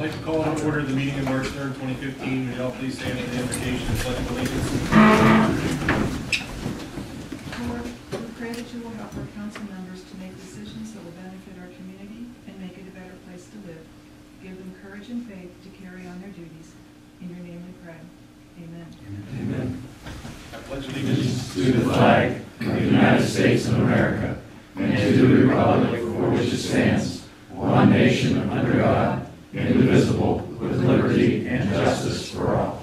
I'd like to call to order the meeting of March 3rd, 2015. Would you all please stand for the invocation and pledge of allegiance? Lord, we pray that you will help our council members to make decisions that will benefit our community and make it a better place to live. Give them courage and faith to carry on their duties. In your name we pray. Amen. Amen. I pledge allegiance To the flag of the United States of America and to the republic for which it stands, one nation under God, indivisible, with liberty and justice for all.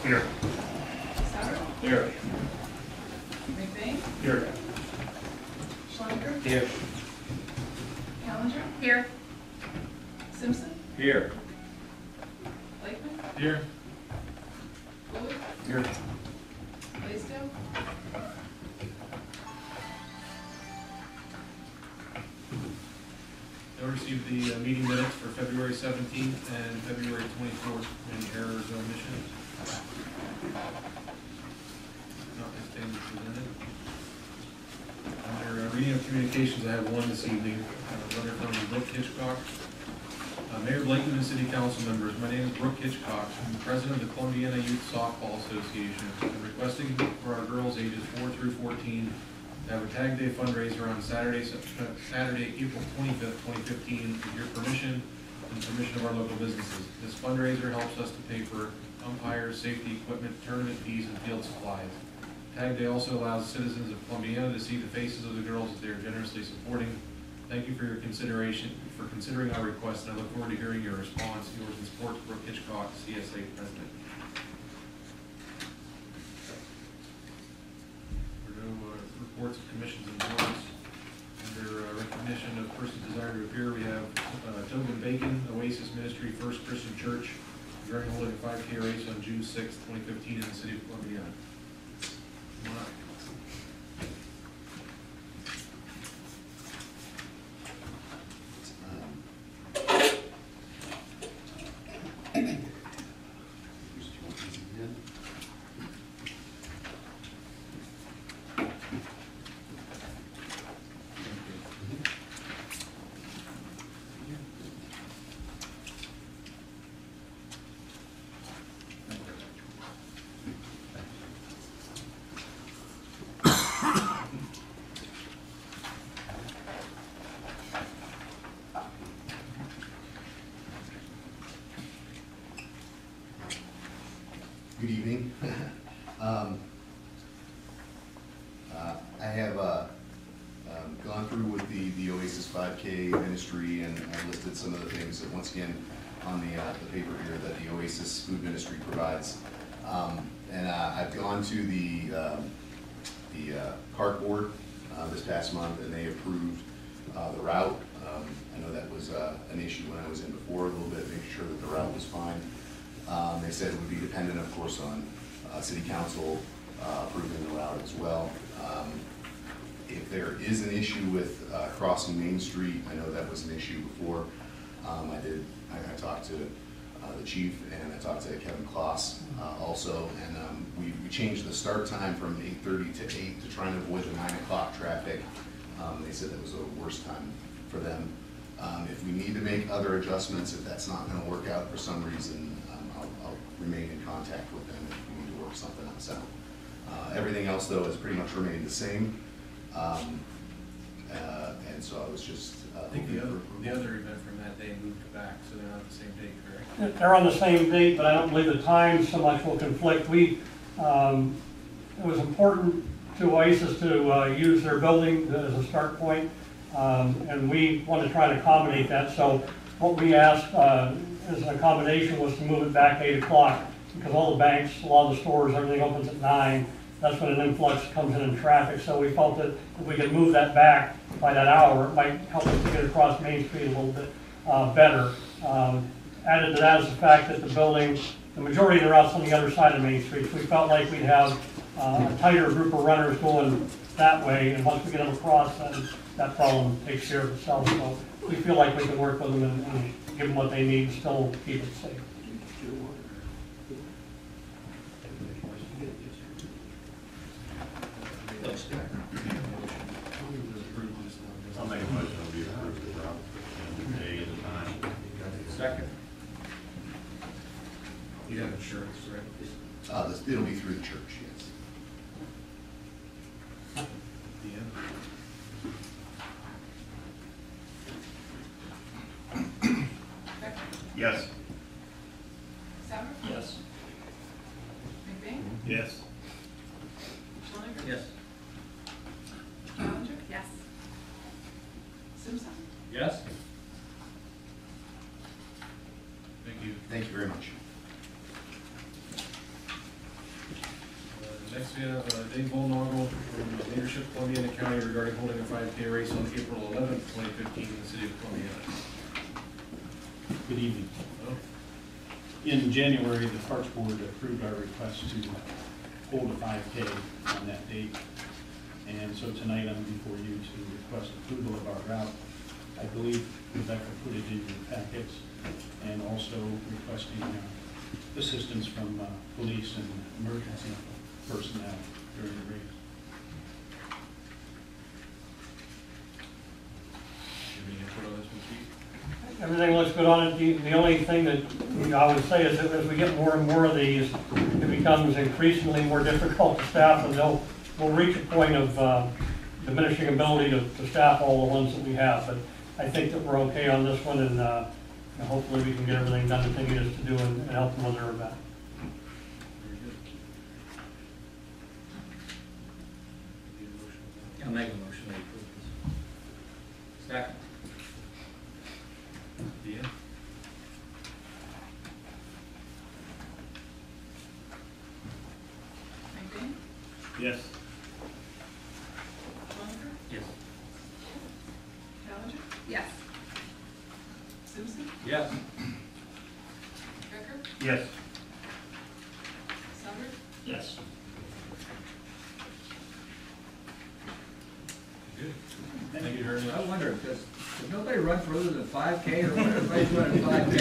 Here. Sauer? Here. McBain? Here. Schlenker? Here. Callender? Here. Simpson? Here. Lakeman? Here. Bullock? Here. Blaisdell? I received the meeting minutes for February 17th and February 24th. Any errors or omissions? Notwithstanding presented. Under reading of communications, I have one this evening. A letter from Brooke Hitchcock. Mayor Blakeman and City Council members, my name is Brooke Hitchcock. I'm the president of the Columbiana Youth Softball Association. I'm requesting for our girls ages 4 through 14 to have a Tag Day fundraiser on Saturday, April 25th, 2015, with your permission and permission of our local businesses. This fundraiser helps us to pay for umpires, safety equipment, tournament fees, and field supplies. Tag Day also allows citizens of Columbiana to see the faces of the girls that they are generously supporting. Thank you for your consideration, for considering our request, and I look forward to hearing your response. Yours in support, Brooke Hitchcock, CSA President. There are no reports of commissions and boards. Under recognition of persons desiring to appear, we have Tobin Bacon, Oasis Ministry, First Christian Church. We're holding a 5K race on June 6th, 2015 in the city of Columbiana. Come on up. Good evening. I have gone through with the Oasis 5K ministry, and I listed some of the things that, once again, on the paper here that the Oasis food ministry provides. And I've gone to the cart board this past month, and they approved the route. I know that was an issue when I was in before a little bit, making sure that the route was fine. They said it would be dependent, of course, on City Council approving the route as well. If there is an issue with crossing Main Street, I know that was an issue before. I talked to the chief, and I talked to Kevin Kloss also, and we changed the start time from 8:30 to 8 to try and avoid the 9 o'clock traffic. They said that was the worst time for them. If we need to make other adjustments, if that's not going to work out for some reason, I'll remain in contact with them if we need to work something else out. Everything else, though, has pretty much remained the same. And so I was just... I think the other event from that day moved back, so they're not the same date, correct? They're on the same date, but I don't believe the times so much will conflict. It was important to Oasis to use their building as a start point, and we want to try and accommodate that. So what we asked as an accommodation was to move it back 8 o'clock, because all the banks, a lot of the stores, everything opens at 9. That's when an influx comes in traffic. So we felt that if we could move that back by that hour, it might help us to get across Main Street a little bit better. Added to that is the fact that the majority of the routes on the other side of Main Street. So we felt like we'd have a tighter group of runners going that way, and once we get them across, then that problem takes care of itself. So we feel like we can work with them and give them what they need and still keep it safe. I'll make a motion to be approved the route and the day and the time. Second. You have insurance, right? It'll be through the church, yes. Deanne? Yes. Sauer, Yes. McBain, Yes. Schoniger, Yes. Challenger. Yes. Simpson. Yes. Thank you. Thank you very much. Next, we have Dave Bullnoggle from Leadership Columbiana County regarding holding a 5K race on April 11th, 2015 in the city of Columbiana. Good evening. Oh, In January, the Parks Board approved our request to hold a 5K on that date. And so tonight I'm before you to request approval of our route. I believe Rebecca put it in your packets, and also requesting assistance from police and emergency personnel during the race. any input on this one, Chief? Everything looks good on it. The only thing that I would say is that as we get more and more of these, it becomes increasingly more difficult to staff, and we'll reach a point of diminishing ability to staff all the ones that we have. But I think that we're okay on this one, and hopefully we can get everything done that they need us to do and help them with their event. Very good. Need a motion on that? I'll make a motion to approve this. Second. Deanne? McBain, Yes. Schoniger, Yes. Challenger. Yes. Simpson, Yes. Becker, Yes. Sauer, Yes. Good. Thank you very much. I wonder, does nobody run further than 5K, or what, everybody's running 5K?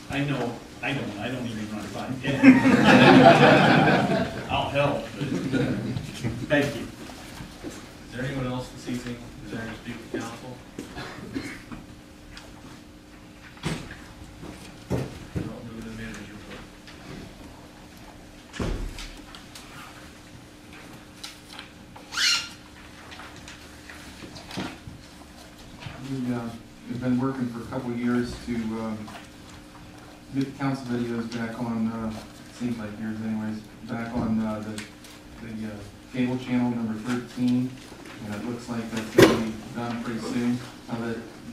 I know, I don't even run 5K. I'll help. Thank you. Is there anyone else this evening desiring to speak to council? I'll move to the manager's report. We've been working for a couple of years to get the council videos back on, seems like years anyways, back on the cable channel number 13. And it looks like that's going to be done pretty soon.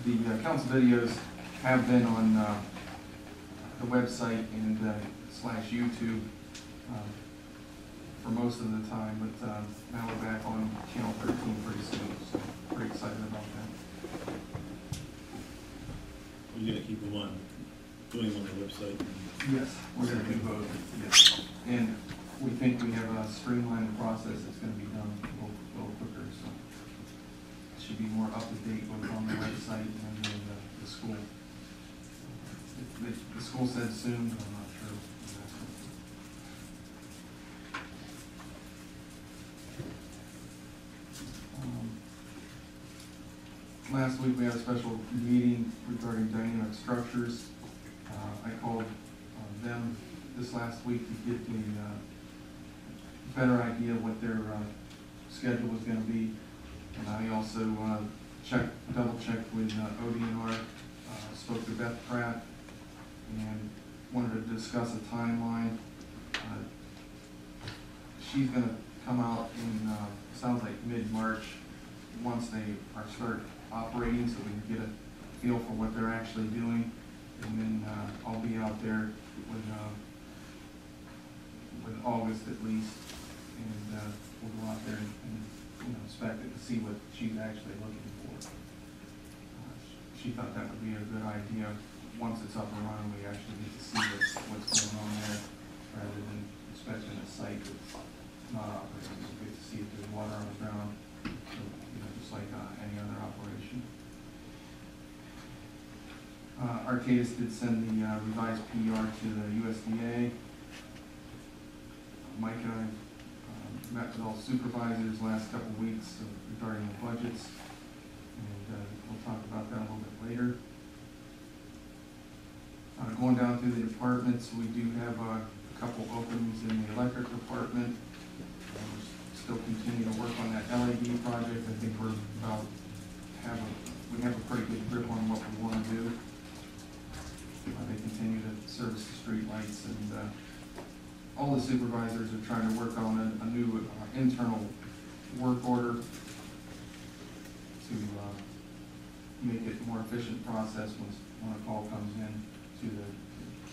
The council videos have been on the website and / YouTube for most of the time, but now we're back on channel 13 pretty soon, so pretty excited about that. We're gonna keep them on, doing them on the website. Yes, we're gonna do both, yes. And we think we have a streamlined process that's gonna be done a little quicker, so it should be more up to date both on the website and then the school. The school said soon, but I'm not sure exactly. Last week we had a special meeting regarding dynamic structures. I called them this last week to get a better idea of what their schedule was going to be. And I also double checked with ODNR, spoke to Beth Pratt, and wanted to discuss a timeline. She's going to come out in, sounds like mid-March, once they are start operating, so we can get a feel for what they're actually doing. And then I'll be out there with August at least, and we'll go out there and inspect it to see what she's actually looking for. She thought that would be a good idea. Once it's up and running, we actually get to see what's going on there, rather than inspecting a site that's not operating. We get to see if there's water on the ground, so, just like any other operation. Arcadis did send the revised PR to the USDA. Micah met with all supervisors last couple of weeks regarding the budgets, and we'll talk about that a little bit later. Going down through the departments, we do have a couple openings in the electric department. We're still continue to work on that LED project. I think we're about we have a pretty good grip on what we want to do. They continue to service the street lights, and all the supervisors are trying to work on a new internal work order to make it a more efficient process when a call comes in to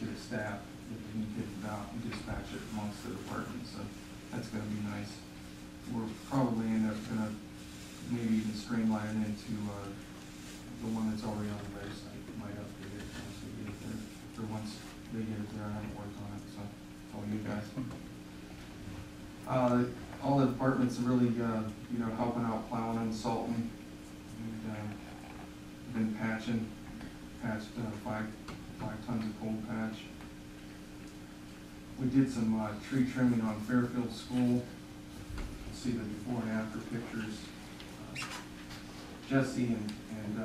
the staff, that they can get it out and dispatch it amongst the departments. So that's going to be nice. We're probably end up going to maybe even streamline it into the one that's already on the website. Might update it once we get it there. Or once they get it there, I haven't worked on it, so all you guys. All the departments are really, helping out plowing and salting. And been patched 5 tons of cold patch. We did some tree trimming on Fairfield School. See the before and after pictures. Jesse and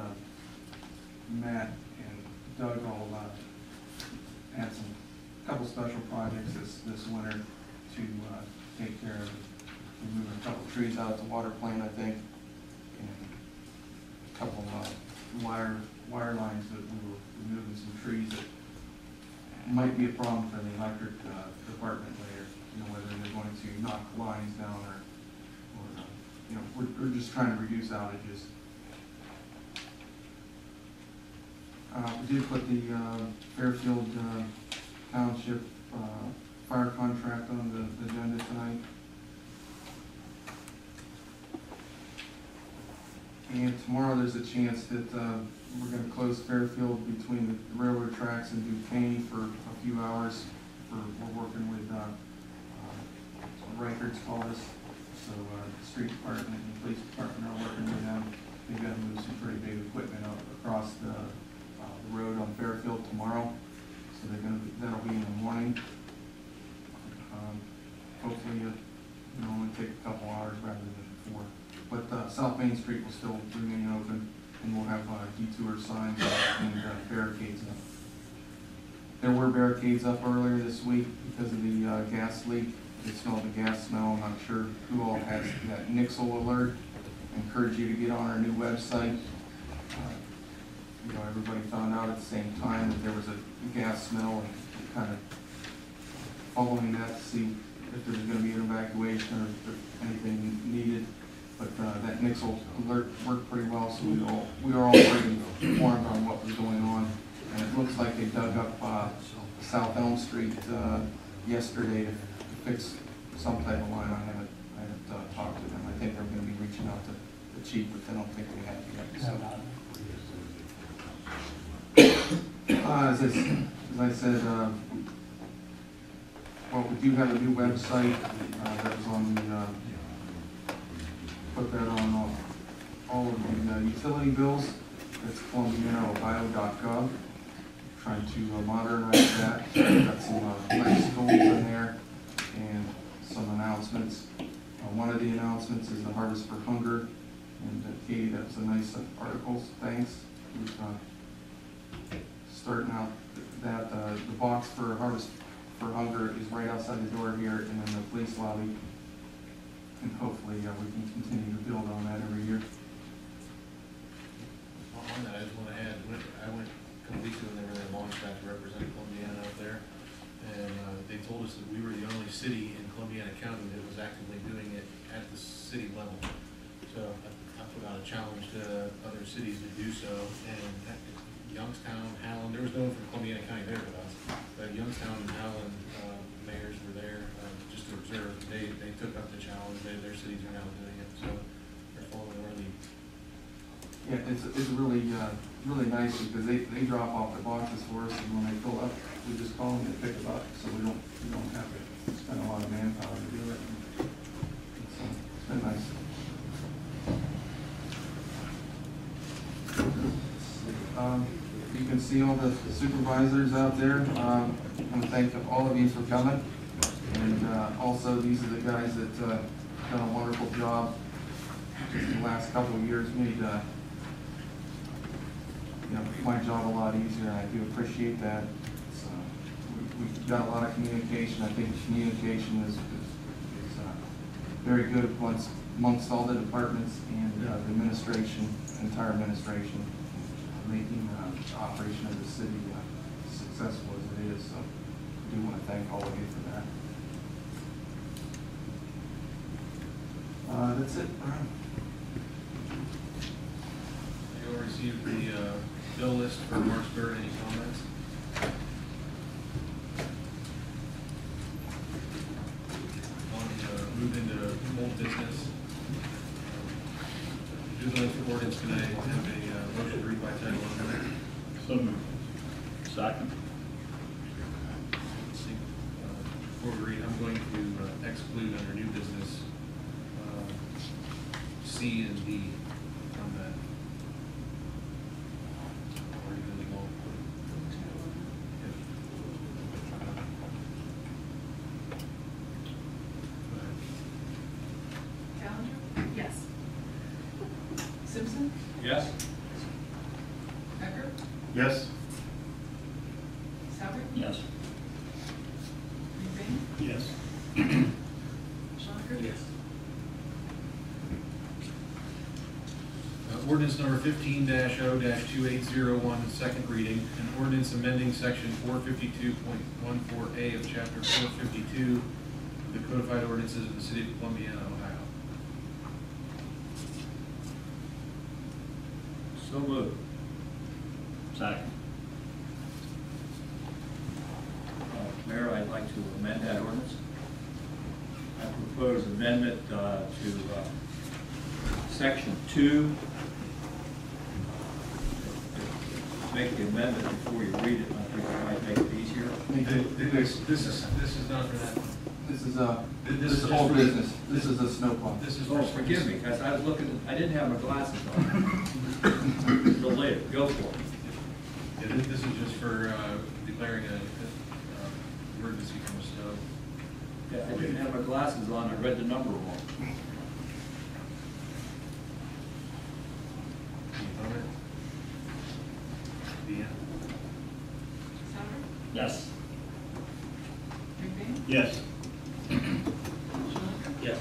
Matt and Doug all had couple special projects this winter to take care of. We moved a couple trees out at the water plant, I think, and a couple wire lines that we were removing some trees that might be a problem for the electric department later. Whether they're going to knock lines down or we're just trying to reduce outages. We did put the Fairfield Township fire contract on the agenda tonight. And tomorrow there's a chance that we're going to close Fairfield between the railroad tracks and Duquesne for a few hours. We're working with Reichert's called us. So the street department and the police department are working with them. They've got to move some pretty big equipment across the road on Fairfield tomorrow. So that'll be in the morning. Hopefully it'll only take a couple hours rather than 4. But South Main Street will still remain open, and we'll have detour signs and barricades up. There were barricades up earlier this week because of the gas leak. They smelled the gas smell. I'm not sure who all has that Nixle alert. I encourage you to get on our new website. Everybody found out at the same time that there was a gas smell, and kind of following that to see if there was going to be an evacuation or if anything needed. But that Nixle alert worked pretty well, so we were all pretty informed on what was going on. And it looks like they dug up South Elm Street yesterday to fix some type of line. I haven't talked to them. I think they're going to be reaching out to the chief, but I don't think they have yet. So. As I said, we do have a new website that was on the, put that on all of the utility bills. It's ColumbianaOhio.gov. Trying to modernize that. We've got some nice tools in there and some announcements. One of the announcements is the Harvest for Hunger. And Katie, that was a nice article. Thanks. Starting out that the box for Harvest for Hunger is right outside the door here and in the police lobby. And hopefully we can continue to build on that every year. On that, I just want to add, I went a couple weeks ago and they were there launch back to represent Columbiana up there. And they told us that we were the only city in Columbiana County that was actively doing it at the city level. So I put out a challenge to other cities to do so. And Youngstown, Howland, there was no one from Columbiana County there with us. But Youngstown and Howland mayors were there just to observe. They took up the challenge. Their cities are now doing it. So they're following our lead. Yeah, it's really nice because they drop off the boxes for us, and when they fill up, we just call them and pick them up, so we don't have to spend a lot of manpower to do it. It's been nice. You can see all the supervisors out there. I want to thank all of you for coming, and also these are the guys that done a wonderful job just in the last couple of years, made, my job a lot easier, and I do appreciate that. It's, we've got a lot of communication. I think communication is very good amongst all the departments and the administration, entire administration, making the operation of the city successful as it is. So I do want to thank all of you for that. That's it, Brian. You all received the bill list for March 3rd. Any comments? Move into old business. Juvenile ordinance, can I have a motion to read by title only? So moved. Second. Let's see. Before we read, I'm going to exclude under new business C and D from that. Already really long. Challenger? Yes. Simpson? Yes. Becker? Yes. Sauer? Yes. McBain? Yes. Schlenker? Yes. Ordinance number 15-0-2801, second reading, an ordinance amending section 452.14A of chapter 452 of the codified ordinances of the city of Columbiana, Ohio. So moved. Second. Mayor, I'd like to amend that ordinance. I propose amendment to section 2. Make the amendment before you read it. I think it might make it easier. This is not for that one. This is This is all just- business. This is a snow pump. This is Oh, forgive me, because I was looking, I didn't have my glasses on. So later, go for it. Yeah, this is just for declaring a emergency from a snow. Yeah, I didn't have my glasses on, I read the number wrong. Any comment? Deanne? Sauer? Yes. McBain? Yes. Schlenker? Yes.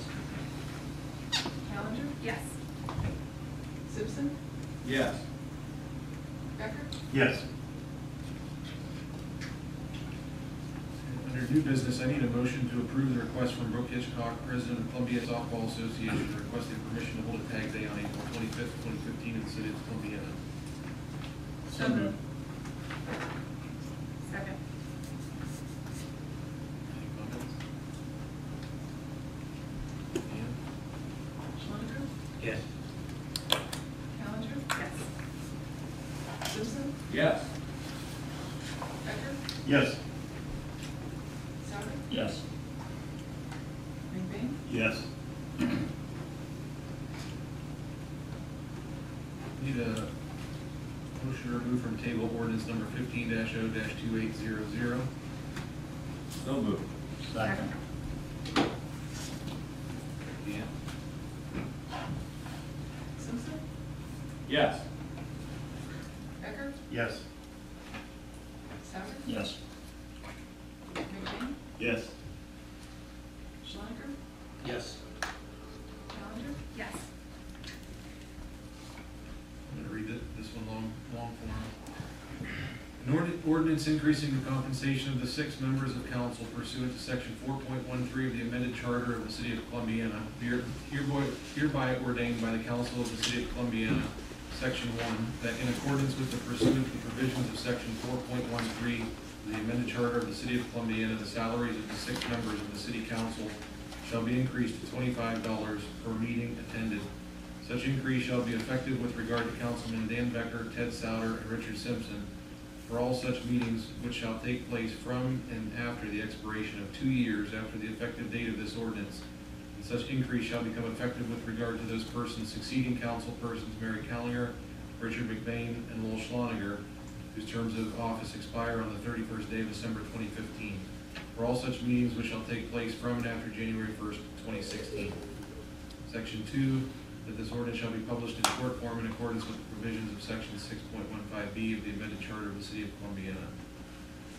Challenger? Yes. Simpson? Yes. Becker? Yes. Under new business, I need a motion to approve the request from Brooke Hitchcock, President of Columbia Softball Association, requesting permission to hold a tag day on April 25th, 2015 in the city of Columbiana. So moved. Second. Any comments? Deanne? Schlenker? Yes. Challenger? Yes. Simpson? Yes. Becker? Yes. Sauer? Yes. McBain? Yes. Need a motion to remove from table ordinance number 15-0-2800. So moved. Second. Deanne? Simpson? Yes. Becker? Yes. Sauer? Yes. McBain? Yes. Schlenker? Yes. Challenger? Yes. I'm going to read this one long form. An ordinance increasing the compensation of the 6 members of council pursuant to section 4.13 of the amended charter of the city of Columbiana, hereby ordained by the council of the city of Columbiana, section 1, that in accordance with the pursuant to the provisions of section 4.13 of the amended charter of the city of Columbiana, the salaries of the 6 members of the city council shall be increased to $25 per meeting attended. Such increase shall be effective with regard to Councilman Dan Becker, Ted Souter, and Richard Simpson for all such meetings which shall take place from and after the expiration of 2 years after the effective date of this ordinance. And such increase shall become effective with regard to those persons succeeding council persons Mary Callinger, Richard McBain, and Lowell Schloniger, whose terms of office expire on the 31st day of December 2015. For all such meetings which shall take place from and after January 1st, 2016. Section 2, that this ordinance shall be published in short form in accordance with the provisions of Section 6.15B of the amended charter of the City of Columbiana.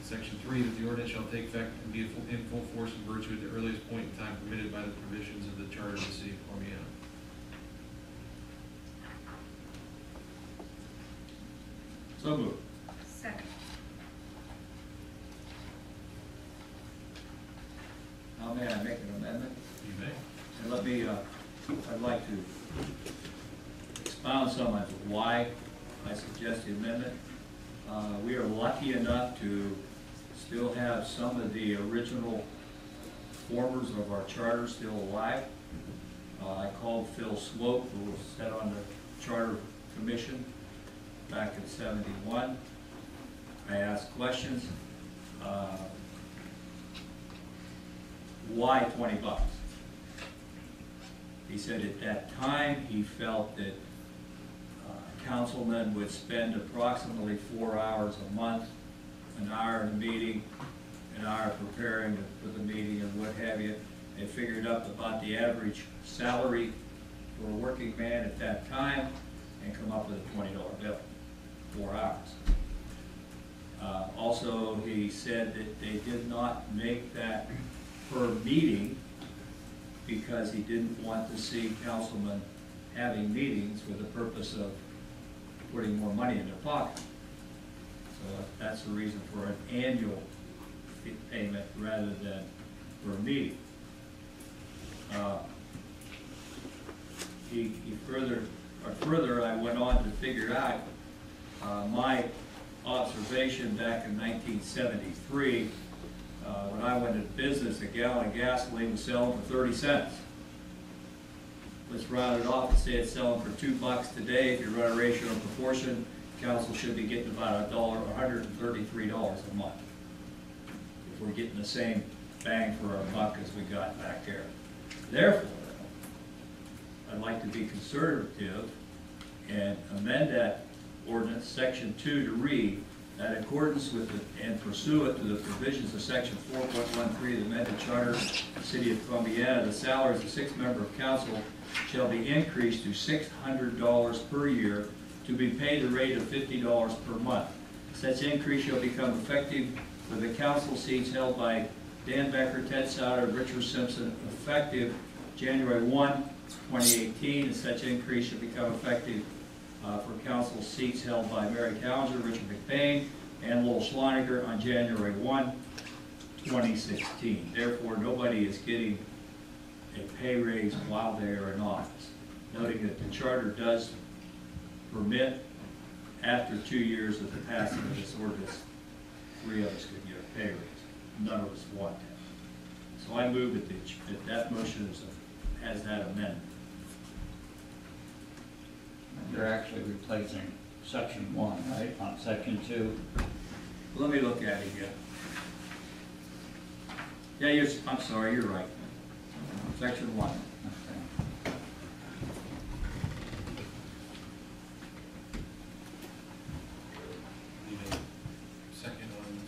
Section 3, that the ordinance shall take effect and be in full force and virtue at the earliest point in time permitted by the provisions of the charter of the City of Columbiana. So moved. Second. Now may I make an amendment? You may. And let me, I'd like to expound some on why I suggest the amendment. We are lucky enough to still have some of the original formers of our charter still alive. I called Phil Swope, who was set on the Charter Commission back in '71. I asked questions. Why $20? He said at that time he felt that councilmen would spend approximately 4 hours a month, an hour in a meeting, an hour preparing for the meeting and what have you. They figured up about the average salary for a working man at that time and come up with a $20 bill, 4 hours. Also, he said that they did not make that per meeting because he didn't want to see councilmen having meetings for the purpose of putting more money in their pocket. So that's the reason for an annual payment rather than per meeting. Further, I went on to figure out my observation back in 1973. When I went into business, a gallon of gasoline was selling for 30 cents. Let's round it off and say it's selling for $2 today. If you run a ratio and proportion, council should be getting about $133 a month. If we're getting the same bang for our buck as we got back there. Therefore, I'd like to be conservative and amend that ordinance, section 2, to read that in accordance with and pursuant to the provisions of section 4.13 of the amended charter of the City of Columbiana, the salaries of 6 members of council shall be increased to $600 per year to be paid the rate of $50 per month. Such increase shall become effective with the council seats held by Dan Becker, Ted Souter, and Richard Simpson, effective January 1, 2018, and such increase shall become effective for council seats held by Mary Townsend, Richard McBain, and Lowell Schleiniger on January 1, 2016. Therefore, nobody is getting a pay raise while they are in office. Noting that the charter does permit, after 2 years of the passing of this ordinance, 3 of us could get a pay raise. None of us want that. So I move that that motion has that amendment. They're actually replacing section 1, right, not section 2. Let me look at it again. Yeah, I'm sorry, you're right. Section 1. Okay. Need a second on the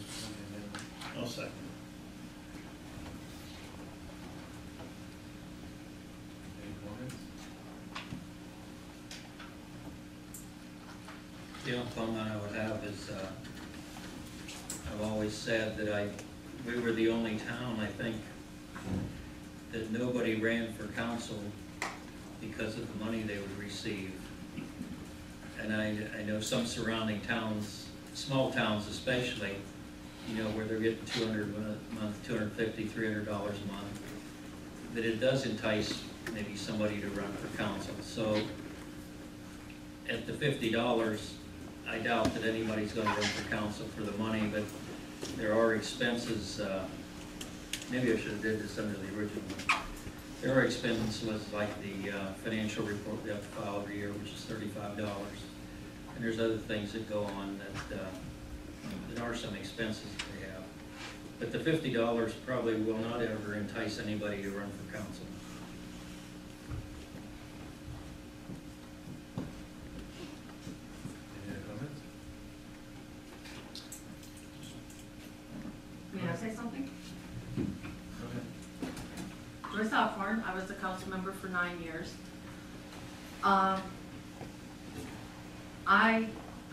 amendment. I'll second. Any comments? The only comment I would have is, I've always said that we were the only town, I think, that nobody ran for council because of the money they would receive. And I know some surrounding towns, small towns especially, you know, where they're getting $200 a month, $250, $300 a month, that it does entice maybe somebody to run for council. So at the $50, I doubt that anybody's going to run for council for the money, but there are expenses. Maybe I should have did this under the original one. There are expenses like the financial report we have to file every year, which is $35. And there's other things that go on that there are some expenses that they have. But the $50 probably will not ever entice anybody to run for council. Any other comments? May I say something? Go ahead. Joyce Alcorn. I was a council member for 9 years. I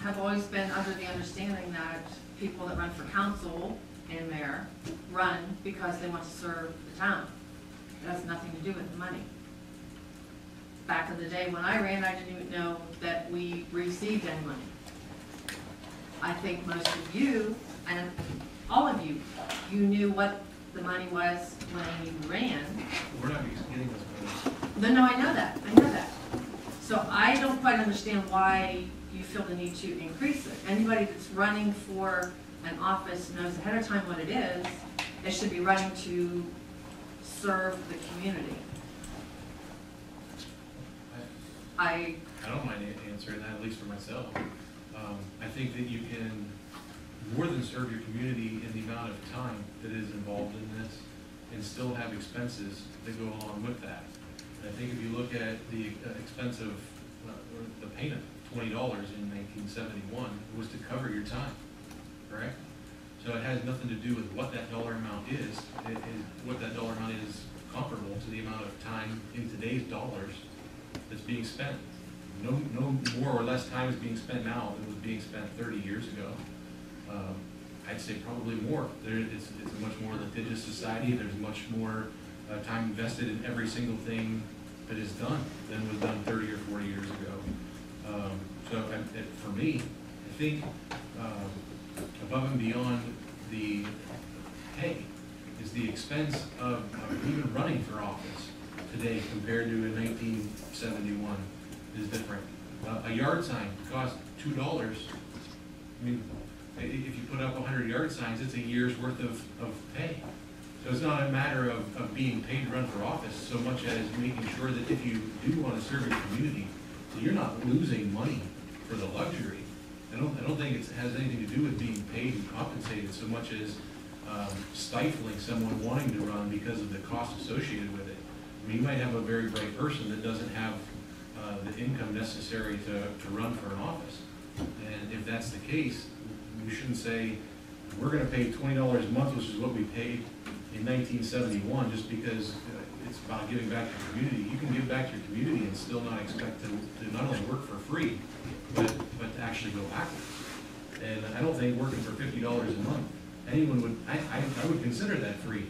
have always been under the understanding that people that run for council and mayor run because they want to serve the town. It has nothing to do with the money. Back in the day when I ran, I didn't even know that we received any money. I think most of you, and all of you, you knew what the money was when you ran. We're not getting this money. No, I know that, I know that. So I don't quite understand why you feel the need to increase it. Anybody that's running for an office knows ahead of time what it is. It should be running to serve the community. I don't mind answering that, at least for myself. I think that you can more than serve your community in the amount of time that is involved in this and still have expenses that go along with that. And I think if you look at the expense of the payment, $20 in 1971, it was to cover your time, correct? So it has nothing to do with what that dollar amount is. What that dollar amount is comparable to the amount of time in today's dollars that's being spent. No more or less time is being spent now than was being spent 30 years ago. I'd say probably more. It's a much more litigious society. There's much more time invested in every single thing that is done than was done 30 or 40 years ago. For me, I think above and beyond the pay is the expense of even running for office today compared to in 1971 is different. A yard sign costs $2. I mean, if you put up 100 yard signs, it's a year's worth of pay. So it's not a matter of being paid to run for office so much as making sure that if you do want to serve your community, that you're not losing money for the luxury. I don't think it has anything to do with being paid and compensated so much as stifling someone wanting to run because of the cost associated with it. I mean, you might have a very bright person that doesn't have the income necessary to run for an office. And if that's the case, we shouldn't say, we're going to pay $20 a month, which is what we paid in 1971, just because it's about giving back to your community. You can give back to your community and still not expect to not only work for free, but to actually go backwards. And I don't think working for $50 a month, anyone would, I would consider that free.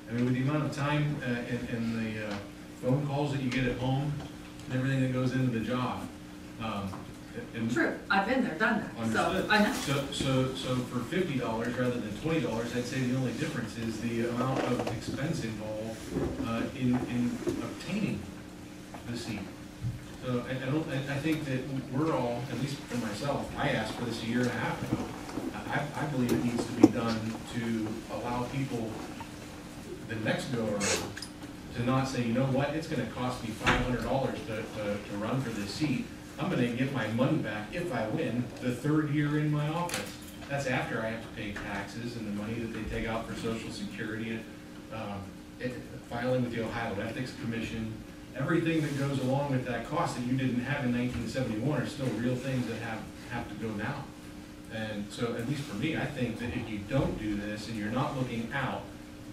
I mean, with the amount of time and the phone calls that you get at home and everything that goes into the job. True, I've been there, done that, Understood. so I know. So for $50 rather than $20, I'd say the only difference is the amount of expense involved in obtaining the seat. So I think that we're all, at least for myself, I asked for this a year and a half ago. I believe it needs to be done to allow people the next go around to not say, you know what, it's going to cost me $500 to run for this seat. I'm going to get my money back if I win the third year in my office. That's after I have to pay taxes and the money that they take out for Social Security, filing with the Ohio Ethics Commission. Everything that goes along with that cost that you didn't have in 1971 are still real things that have to go now. And so, at least for me, I think that if you don't do this and you're not looking out,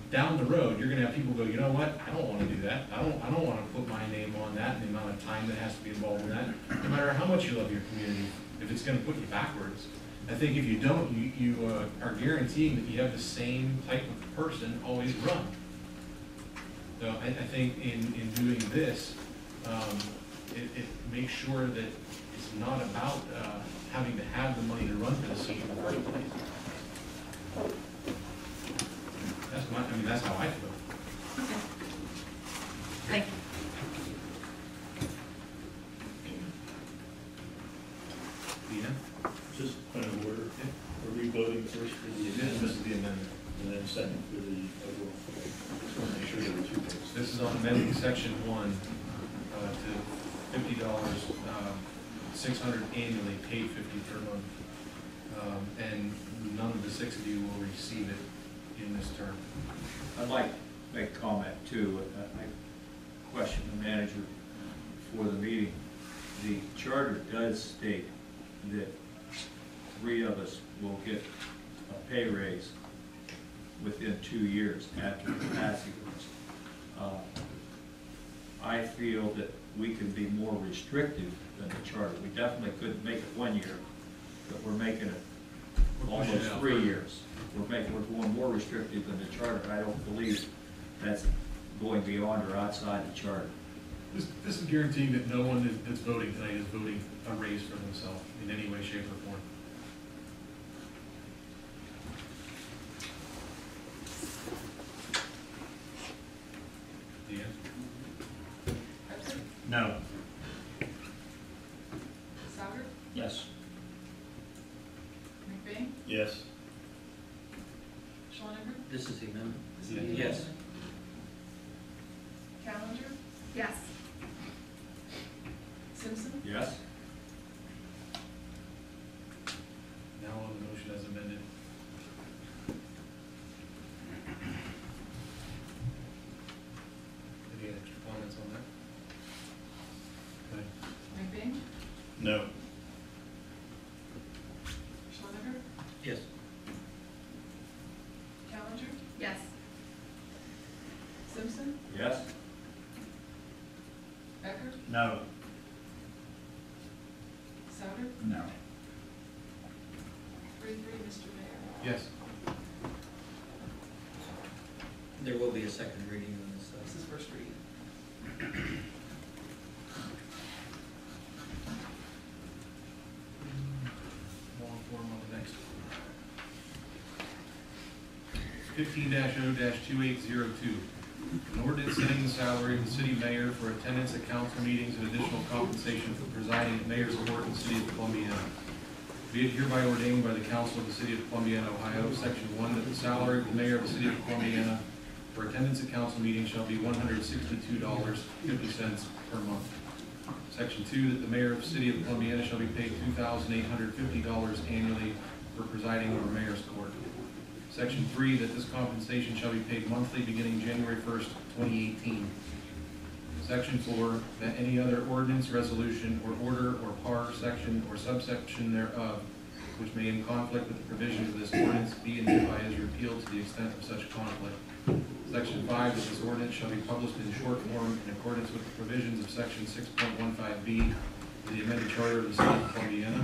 down the road, you're going to have people go, you know what, I don't want to do that. I don't want to put my name on that and the amount of time that has to be involved in that, no matter how much you love your community, if it's going to put you backwards. I think if you don't, you are guaranteeing that you have the same type of person always run. So I think in doing this, it makes sure that it's not about having to have the money to run for the seat in the first place. That's how I feel. Okay. Thank you. Yeah. Just point of order. Are we voting first for the This amendment is the amendment. and then second for the overall? Just want to make sure there were two votes. This is on amending section 1 to $50, 600 annually, paid $50 per month. And none of the 6 of you will receive it in this term. I'd like to make a comment too. I questioned the manager for the meeting. The charter does state that 3 of us will get a pay raise within 2 years after the passing of this. I feel that we can be more restrictive than the charter. We definitely couldn't make it 1 year, but we're making it We're pushing almost it out 3 further. years. We're going more restrictive than the charter. I don't believe that's going beyond or outside the charter. This is guaranteeing that no one that's voting tonight is voting a raise for themselves in any way, shape, or form. Dan? Becker? No. Souter? Yes. McBain? Yes. Schwanenberg? This is the amendment? This is Yeah. the Yes. amendment. Callender? Yes. Simpson? Yes? Now on the motion as amended. Any extra comments on that? Okay. McBain? No. Schwanenberg? Yes. Callender? Yes. Simpson? Yes? Becker? No. Souter? No. 3-3, Mr. Mayor. Yes. There will be a second reading on this. This is first reading. Long form on the next. 15-0-2802. An ordinance setting the salary of the city mayor for attendance at council meetings and additional compensation for presiding at mayor's court in the city of Columbiana. Be it hereby ordained by the council of the city of Columbiana, Ohio, section 1, that the salary of the mayor of the city of Columbiana for attendance at council meetings shall be $162.50 per month. Section 2, that the mayor of the city of Columbiana shall be paid $2,850 annually for presiding over mayor's court. Section 3, that this compensation shall be paid monthly beginning January 1st, 2018. Section 4, that any other ordinance, resolution, or order, or par, section, or subsection thereof, which may in conflict with the provisions of this ordinance, be and hereby is repealed to the extent of such conflict. Section 5, that this ordinance shall be published in short form in accordance with the provisions of section 6.15B of the amended charter of the city of Columbiana.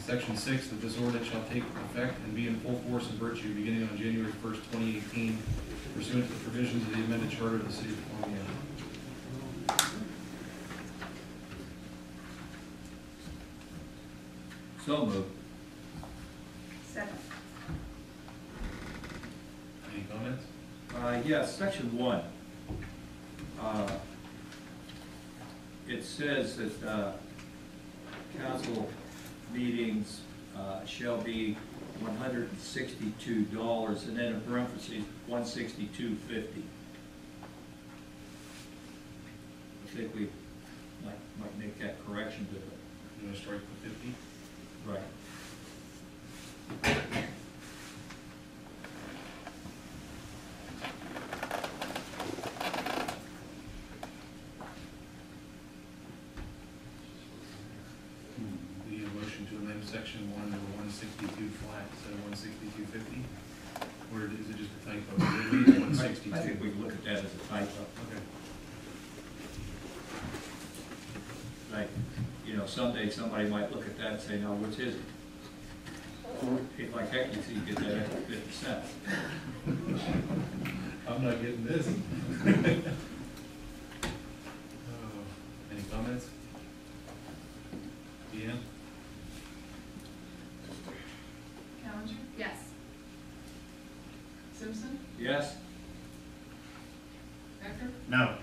Section 6, that this ordinance shall take effect and be in full force and virtue beginning on January 1st, 2018, pursuant to the provisions of the amended charter of the city of Columbiana. So moved. Second. Any comments? Yes, section 1. It says that council meetings shall be $162, and then in parentheses, $162.50. I think we might make that correction to it. You want to strike the 50? Right. We need a motion to amend section 1 to 162 flat instead of 162.50? Or is it just a typo? It is 162. I think we can look at that as a typo. Okay. Like, someday somebody might look at that and say, no, which is it? If like heck, you see, you get that extra 50 cents. I'm not getting this. Any comments? Deanne? Callender? Yes. Simpson? Yes? Becker? No.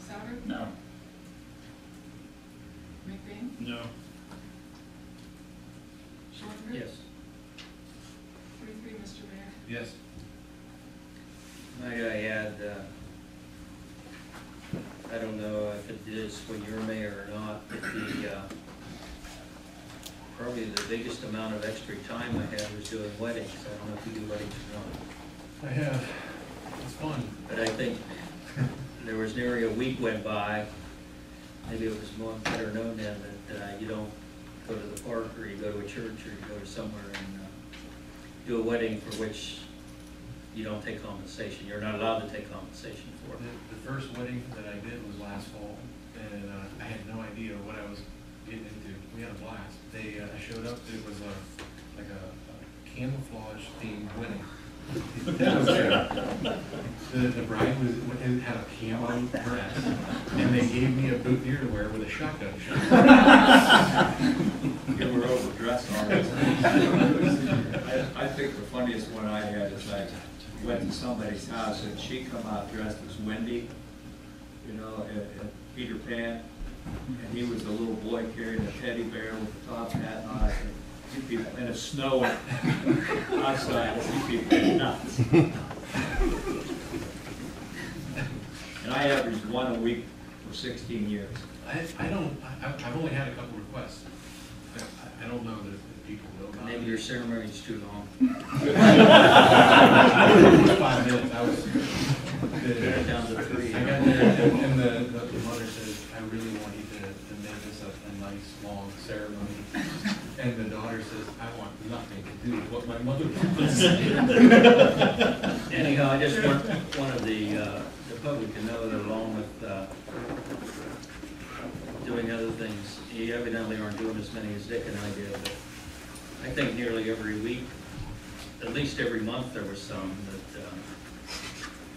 Souter? No. McBain? No. Schwanenberg? Yes. 3-3, Mr. Mayor. Yes. Might I add, I don't know if it is when you're mayor or not, but probably the biggest amount of extra time I had was doing weddings. I don't know if you do weddings or not. I have. It's fun. But I think there was nearly a week went by, maybe it was more better known then, that you don't go to the park, or you go to a church, or you go to somewhere and do a wedding for which you don't take compensation. You're not allowed to take compensation for it. The first wedding that I did was last fall, and I had no idea what I was getting into. We had a blast. I showed up, it was like a camouflage themed wedding. The bride had a camo dress, and they gave me a boutonniere to wear with a shotgun shot. You were overdressed already. I think the funniest one I had is I went to somebody's house and she come out dressed as Wendy, you know, at Peter Pan, and he was a little boy carrying a teddy bear with a top hat on. You people, and it's snowing outside, you people are nuts. And I averaged one a week for 16 years. I've only had a couple requests. I don't know that people know about it. Maybe your ceremony's too long. 5 minutes, I was. Down to 3. I got there, and the mother says, I really want you to make this a nice, long ceremony. And the daughter says, I want nothing to do with what my mother wants. Anyhow, I just wanted the public to know that along with doing other things, you evidently aren't doing as many as Dick and I did, but I think nearly every week, at least every month, there was some that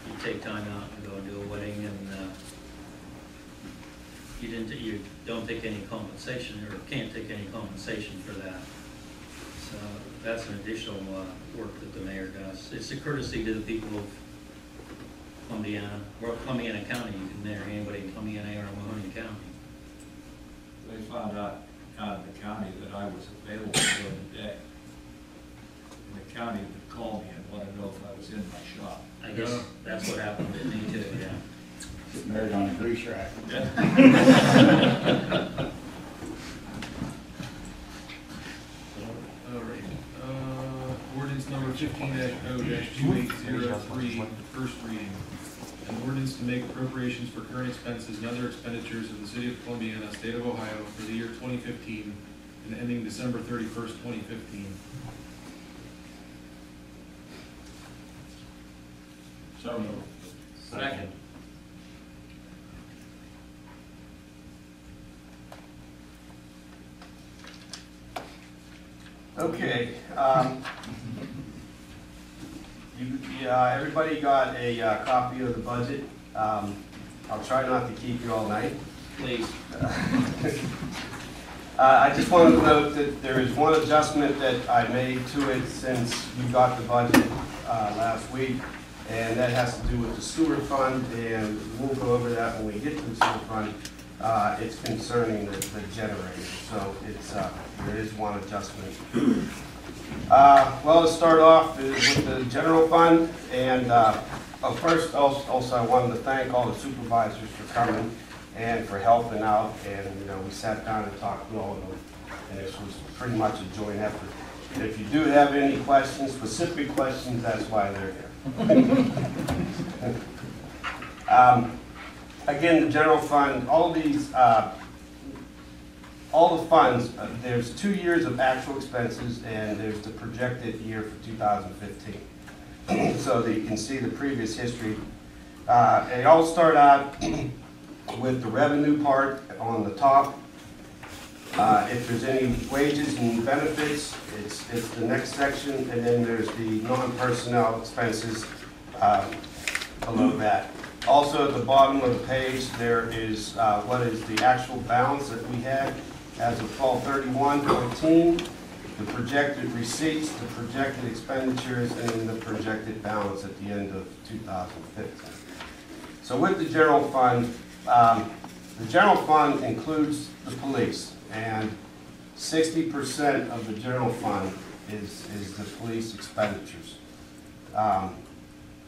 you take time out and go and do a wedding, and you don't take any compensation, or can't take any compensation for that. So that's an additional work that the mayor does. It's a courtesy to the people of Columbiana, or Columbiana County. You can marry anybody in Columbiana or Mahoning County. They found out of the county that I was available for the day. And the county would call me and want to know if I was in my shop. I guess that's what happened to me too, yeah. Married on a grease rack. All right. Ordinance number 15-0-2803, first reading. An ordinance to make appropriations for current expenses and other expenditures of the city of Columbiana, state of Ohio, for the year 2015 and ending December 31st, 2015. So moved. Second. Okay, everybody got a copy of the budget. I'll try not to keep you all night. Please. I just wanted to note that there is one adjustment that I made to it since we got the budget last week, and that has to do with the sewer fund, and we'll go over that when we get to the sewer fund. It's concerning the generator, so there is one adjustment. Well, let's start off with the general fund, and first also I wanted to thank all the supervisors for coming and for helping out, and we sat down and talked with all of them, and this was pretty much a joint effort. And if you do have any questions, specific questions, that's why they're here. Again, the general fund, all the funds, there's 2 years of actual expenses, and there's the projected year for 2015. So that you can see the previous history. They all start out with the revenue part on the top. If there's any wages and benefits, it's the next section, and then there's the non-personnel expenses below that. Also, at the bottom of the page, there is what is the actual balance that we had as of 12/31/14, the projected receipts, the projected expenditures, and then the projected balance at the end of 2015. So with the general fund includes the police, and 60% of the general fund is the police expenditures.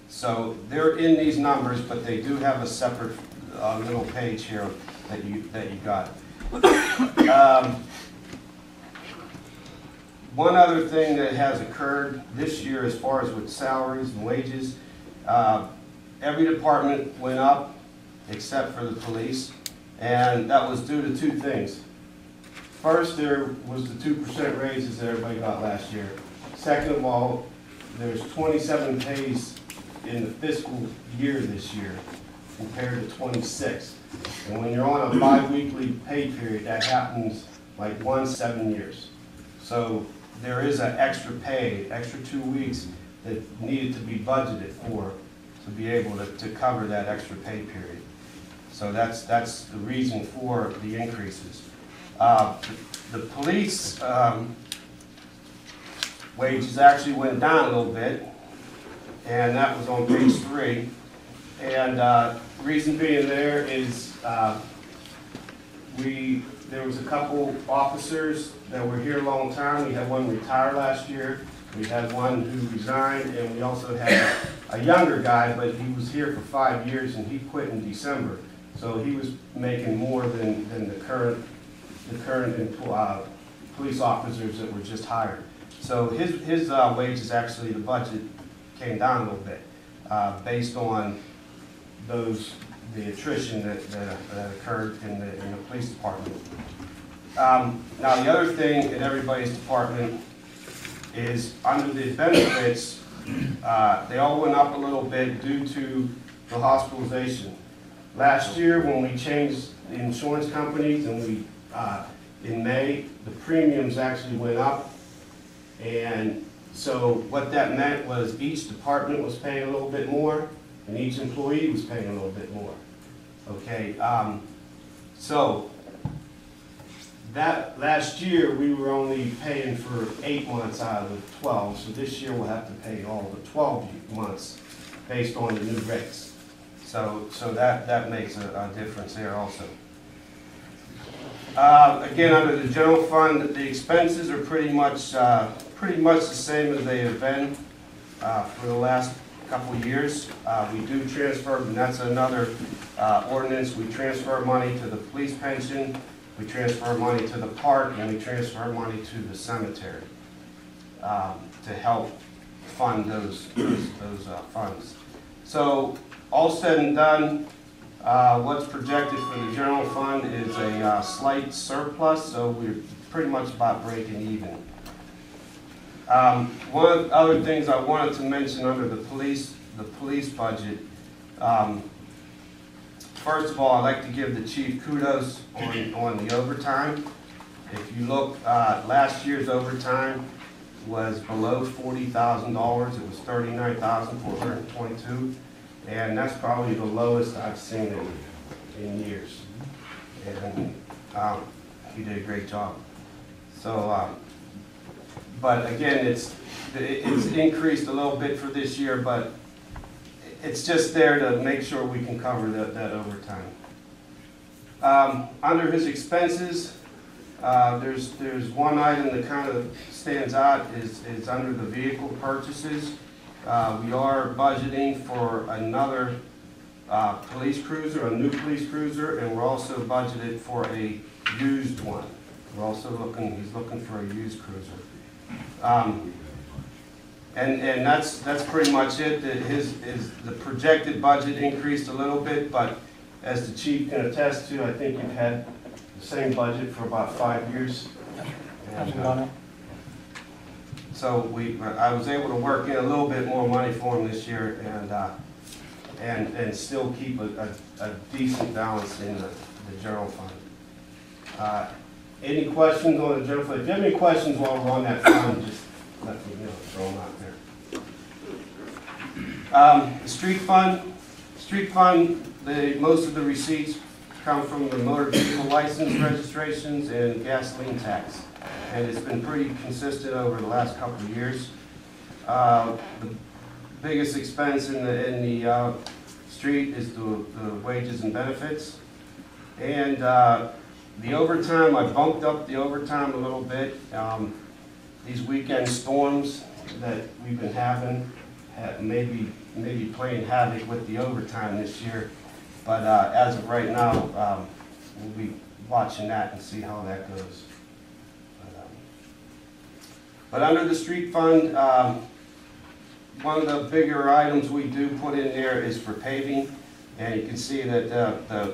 So they're in these numbers, but they do have a separate little page here that you got. One other thing that has occurred this year as far as with salaries and wages, every department went up except for the police, and that was due to 2 things. First, there was the 2% raises that everybody got last year. Second of all, there's 27 pays in the fiscal year this year compared to 26. And when you're on a bi-weekly pay period, that happens like 7 years. So there is an extra pay, extra 2 weeks that needed to be budgeted for to be able to cover that extra pay period. So that's the reason for the increases. The police wages actually went down a little bit, and that was on page 3. And reason being there is there was a couple officers that were here a long time. We had one retire last year. We had one who resigned, and we also had a younger guy, but he was here for 5 years and he quit in December. So he was making more than the current police officers that were just hired. So his wages, actually, the budget came down a little bit based on the attrition that occurred in the police department. Now the other thing in everybody's department is under the benefits, they all went up a little bit due to the hospitalization. Last year when we changed the insurance companies and in May, the premiums actually went up. And so what that meant was each department was paying a little bit more and each employee was paying a little bit more. Okay, so that last year we were only paying for 8 months out of the 12, so this year we'll have to pay all the 12 months based on the new rates. So that makes a difference there also. Again, under the general fund, the expenses are pretty much the same as they have been for the last couple of years. We do transfer, and that's another ordinance. We transfer money to the police pension, we transfer money to the park, and we transfer money to the cemetery to help fund those funds. So all said and done, what's projected for the general fund is a slight surplus, so we're pretty much about breaking even. One of the other things I wanted to mention under the police budget, first of all, I'd like to give the chief kudos on the overtime. If you look, last year's overtime was below $40,000. It was $39,422, and that's probably the lowest I've seen in years. And he did a great job. So, but again, it's increased a little bit for this year, but it's just there to make sure we can cover that overtime. Under his expenses, there's one item that kind of stands out is under the vehicle purchases. We are budgeting for another police cruiser, a new police cruiser, and we're also budgeted for a used one. We're also he's looking for a used cruiser. And that's pretty much it. The projected budget increased a little bit, but as the chief can attest to, I think you've had the same budget for about 5 years. And, so I was able to work in a little bit more money for him this year, and still keep a decent balance in the general fund. Any questions on the general fund? If you have any questions while we're on that fund, just let me throw them out there. The street fund, most of the receipts come from the motor vehicle license registrations and gasoline tax, and it's been pretty consistent over the last couple of years. The biggest expense in the street is the wages and benefits, and the overtime. I bumped up the overtime a little bit. These weekend storms that we've been having maybe playing havoc with the overtime this year. But as of right now, we'll be watching that and see how that goes. But under the street fund, one of the bigger items we do put in there is for paving. And you can see that the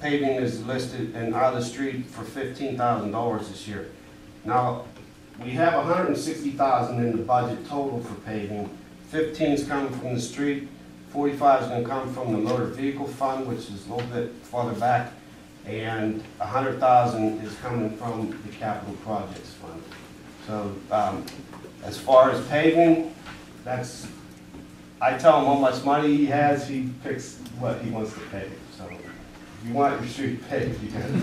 paving is listed in out of the street for $15,000 this year. Now, we have $160,000 in the budget total for paving. 15 is coming from the street, 45 is gonna come from the motor vehicle fund, which is a little bit farther back, and 100,000 is coming from the capital projects fund. So, as far as paving, I tell him how much money he has, he picks what he wants to pay. So, if you want your street paved, you gotta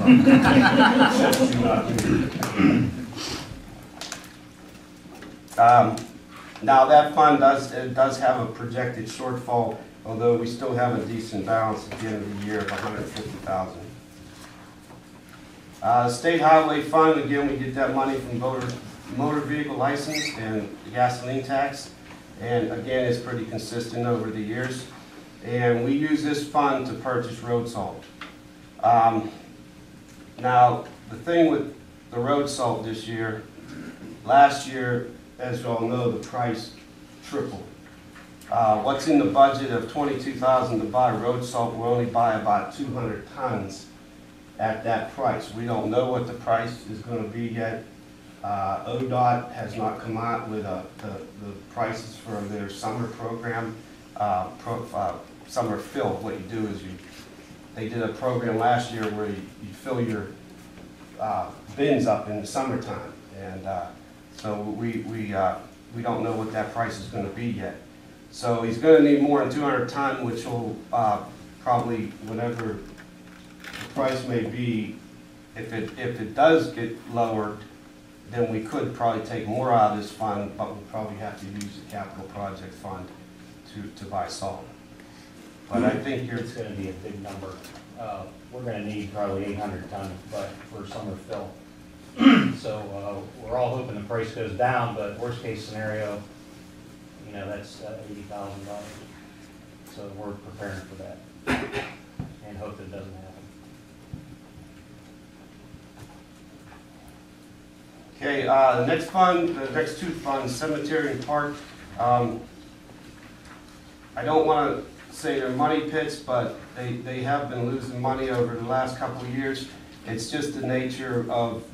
now that fund does have a projected shortfall, although we still have a decent balance at the end of the year of 150,000. State Highway Fund, again, we get that money from motor vehicle license and gasoline tax. And again, it's pretty consistent over the years. And we use this fund to purchase road salt. Now, the thing with the road salt this year, last year, as you all know, the price tripled. What's in the budget of $22,000 to buy road salt, we'll only buy about 200 tons at that price. We don't know what the price is going to be yet. ODOT has not come out with the prices for their summer program, summer fill. What you do is they did a program last year where you fill your bins up in the summertime, and so we don't know what that price is going to be yet. So he's going to need more than 200 ton, which will probably, whatever the price may be, if it does get lowered, then we could probably take more out of this fund, but we'll probably have to use the capital project fund to buy salt. But I think it's going to be a big number. We're going to need probably 800 ton, but for summer fill. So we're all hoping the price goes down, but worst case scenario, you know, that's $80,000. So we're preparing for that and hope that it doesn't happen. Okay, the next fund, the next two funds, cemetery and park. I don't want to say they're money pits, but they have been losing money over the last couple of years. It's just the nature of,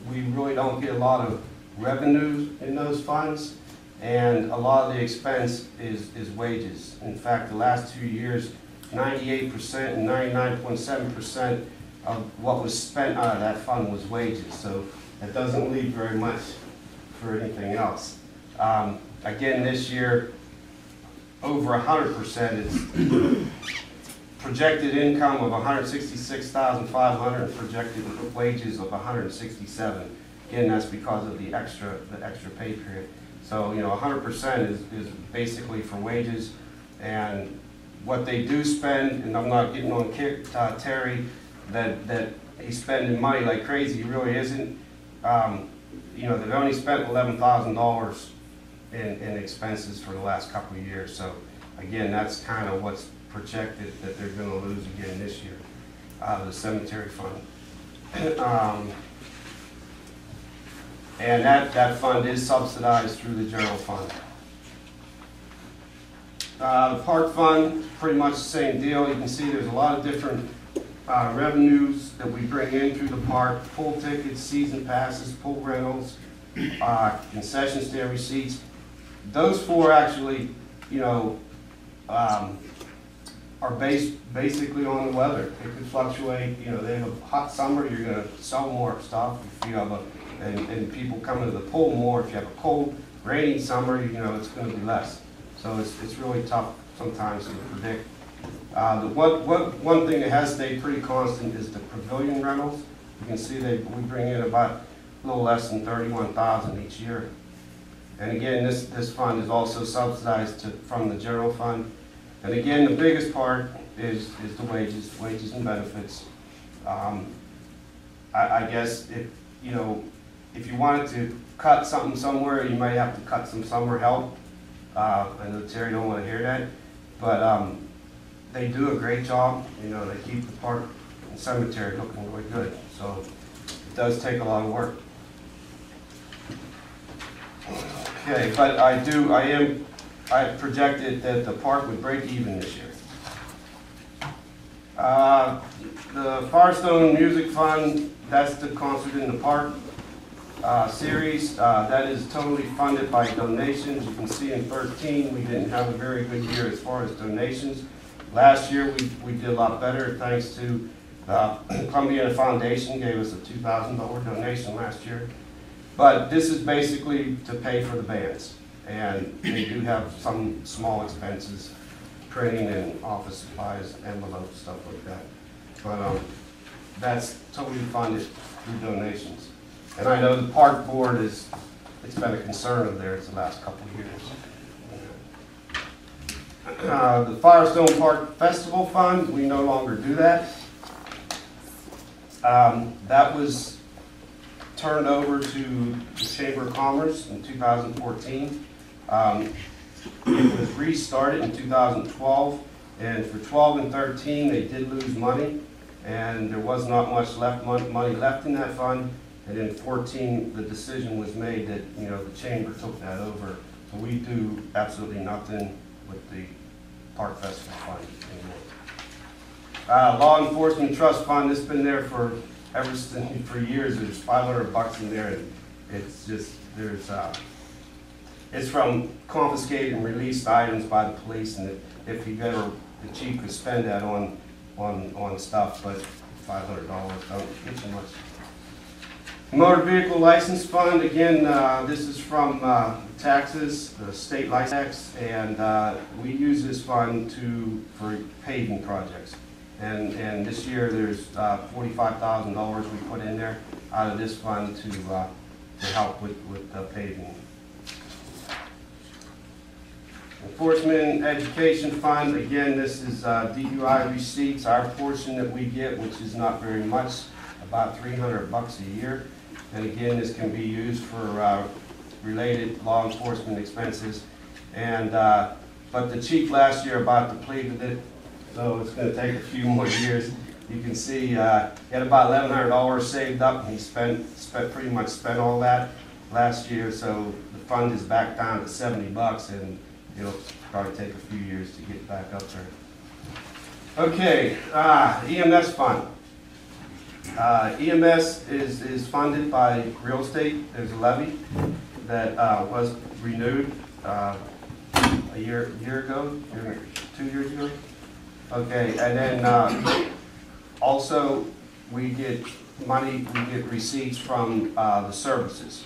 we really don't get a lot of revenue in those funds, and a lot of the expense is wages. In fact, the last 2 years, 98% and 99.7% of what was spent out of that fund was wages. So it doesn't leave very much for anything else. Again, this year, over 100% is projected income of $166,500 and projected wages of $167,000. Again, that's because of the extra pay period. So, you know, 100% is basically for wages, and what they do spend, and I'm not getting on Terry that he's spending money like crazy. He really isn't. You know, they've only spent $11,000 in expenses for the last couple of years. So again, that's kind of what's projected that they're going to lose again this year, the cemetery fund. And that fund is subsidized through the general fund. The park fund, pretty much the same deal. You can see there's a lot of different revenues that we bring in through the park: pool tickets, season passes, pool rentals, concession stand receipts. Those four actually, you know, are basically on the weather. It could fluctuate. You know, they have a hot summer, you're going to sell more stuff. If you have and people come into the pool more. If you have a cold, rainy summer, you know, it's going to be less. So it's really tough sometimes to predict. One thing that has stayed pretty constant is the pavilion rentals. You can see we bring in about a little less than $31,000 each year. And again, this fund is also subsidized from the general fund. And again, the biggest part is the wages and benefits. I guess if you wanted to cut something somewhere, you might have to cut some summer help. I know Terry don't want to hear that, but they do a great job. You know, they keep the park and cemetery looking really good. So it does take a lot of work. Okay, but I projected that the park would break even this year. The Firestone Music Fund, that's the concert in the park. series. That is totally funded by donations. You can see in 13, we didn't have a very good year as far as donations. Last year, we did a lot better thanks to Columbiana Foundation gave us a $2,000 donation last year. But this is basically to pay for the bands. And they do have some small expenses, printing and office supplies, envelopes, stuff like that. But that's totally funded through donations. And I know the park board it's been a concern of theirs the last couple of years. The Firestone Park Festival Fund, we no longer do that. That was turned over to the Chamber of Commerce in 2014. It was restarted in 2012, and for 12 and 13 they did lose money, and there was not much money left in that fund. And in 14, the decision was made that, you know, the chamber took that over. So we do absolutely nothing with the Park Festival Fund anymore. Law Enforcement Trust Fund, it's been there for years. There's $500 in there, and it's just, it's from confiscated and released items by the police, and if you ever, the chief could spend that on stuff, but $500 don't get you much. Motor Vehicle License Fund, again, this is from taxes, the state license tax, and we use this fund for paving projects. And this year there's $45,000 we put in there out of this fund to help with the paving. Enforcement Education Fund, again, this is DUI receipts, our portion that we get, which is not very much, about $300 a year. And again, this can be used for related law enforcement expenses. And but the chief last year about depleted it, so it's going to take a few more years. You can see he had about $1,100 saved up, and he pretty much spent all that last year. So the fund is back down to $70, and it'll probably take a few years to get back up there. Okay, EMS fund. EMS is funded by real estate. There's a levy that was renewed a year ago, 2 years ago. Okay, and then also we get money, we get receipts from the services.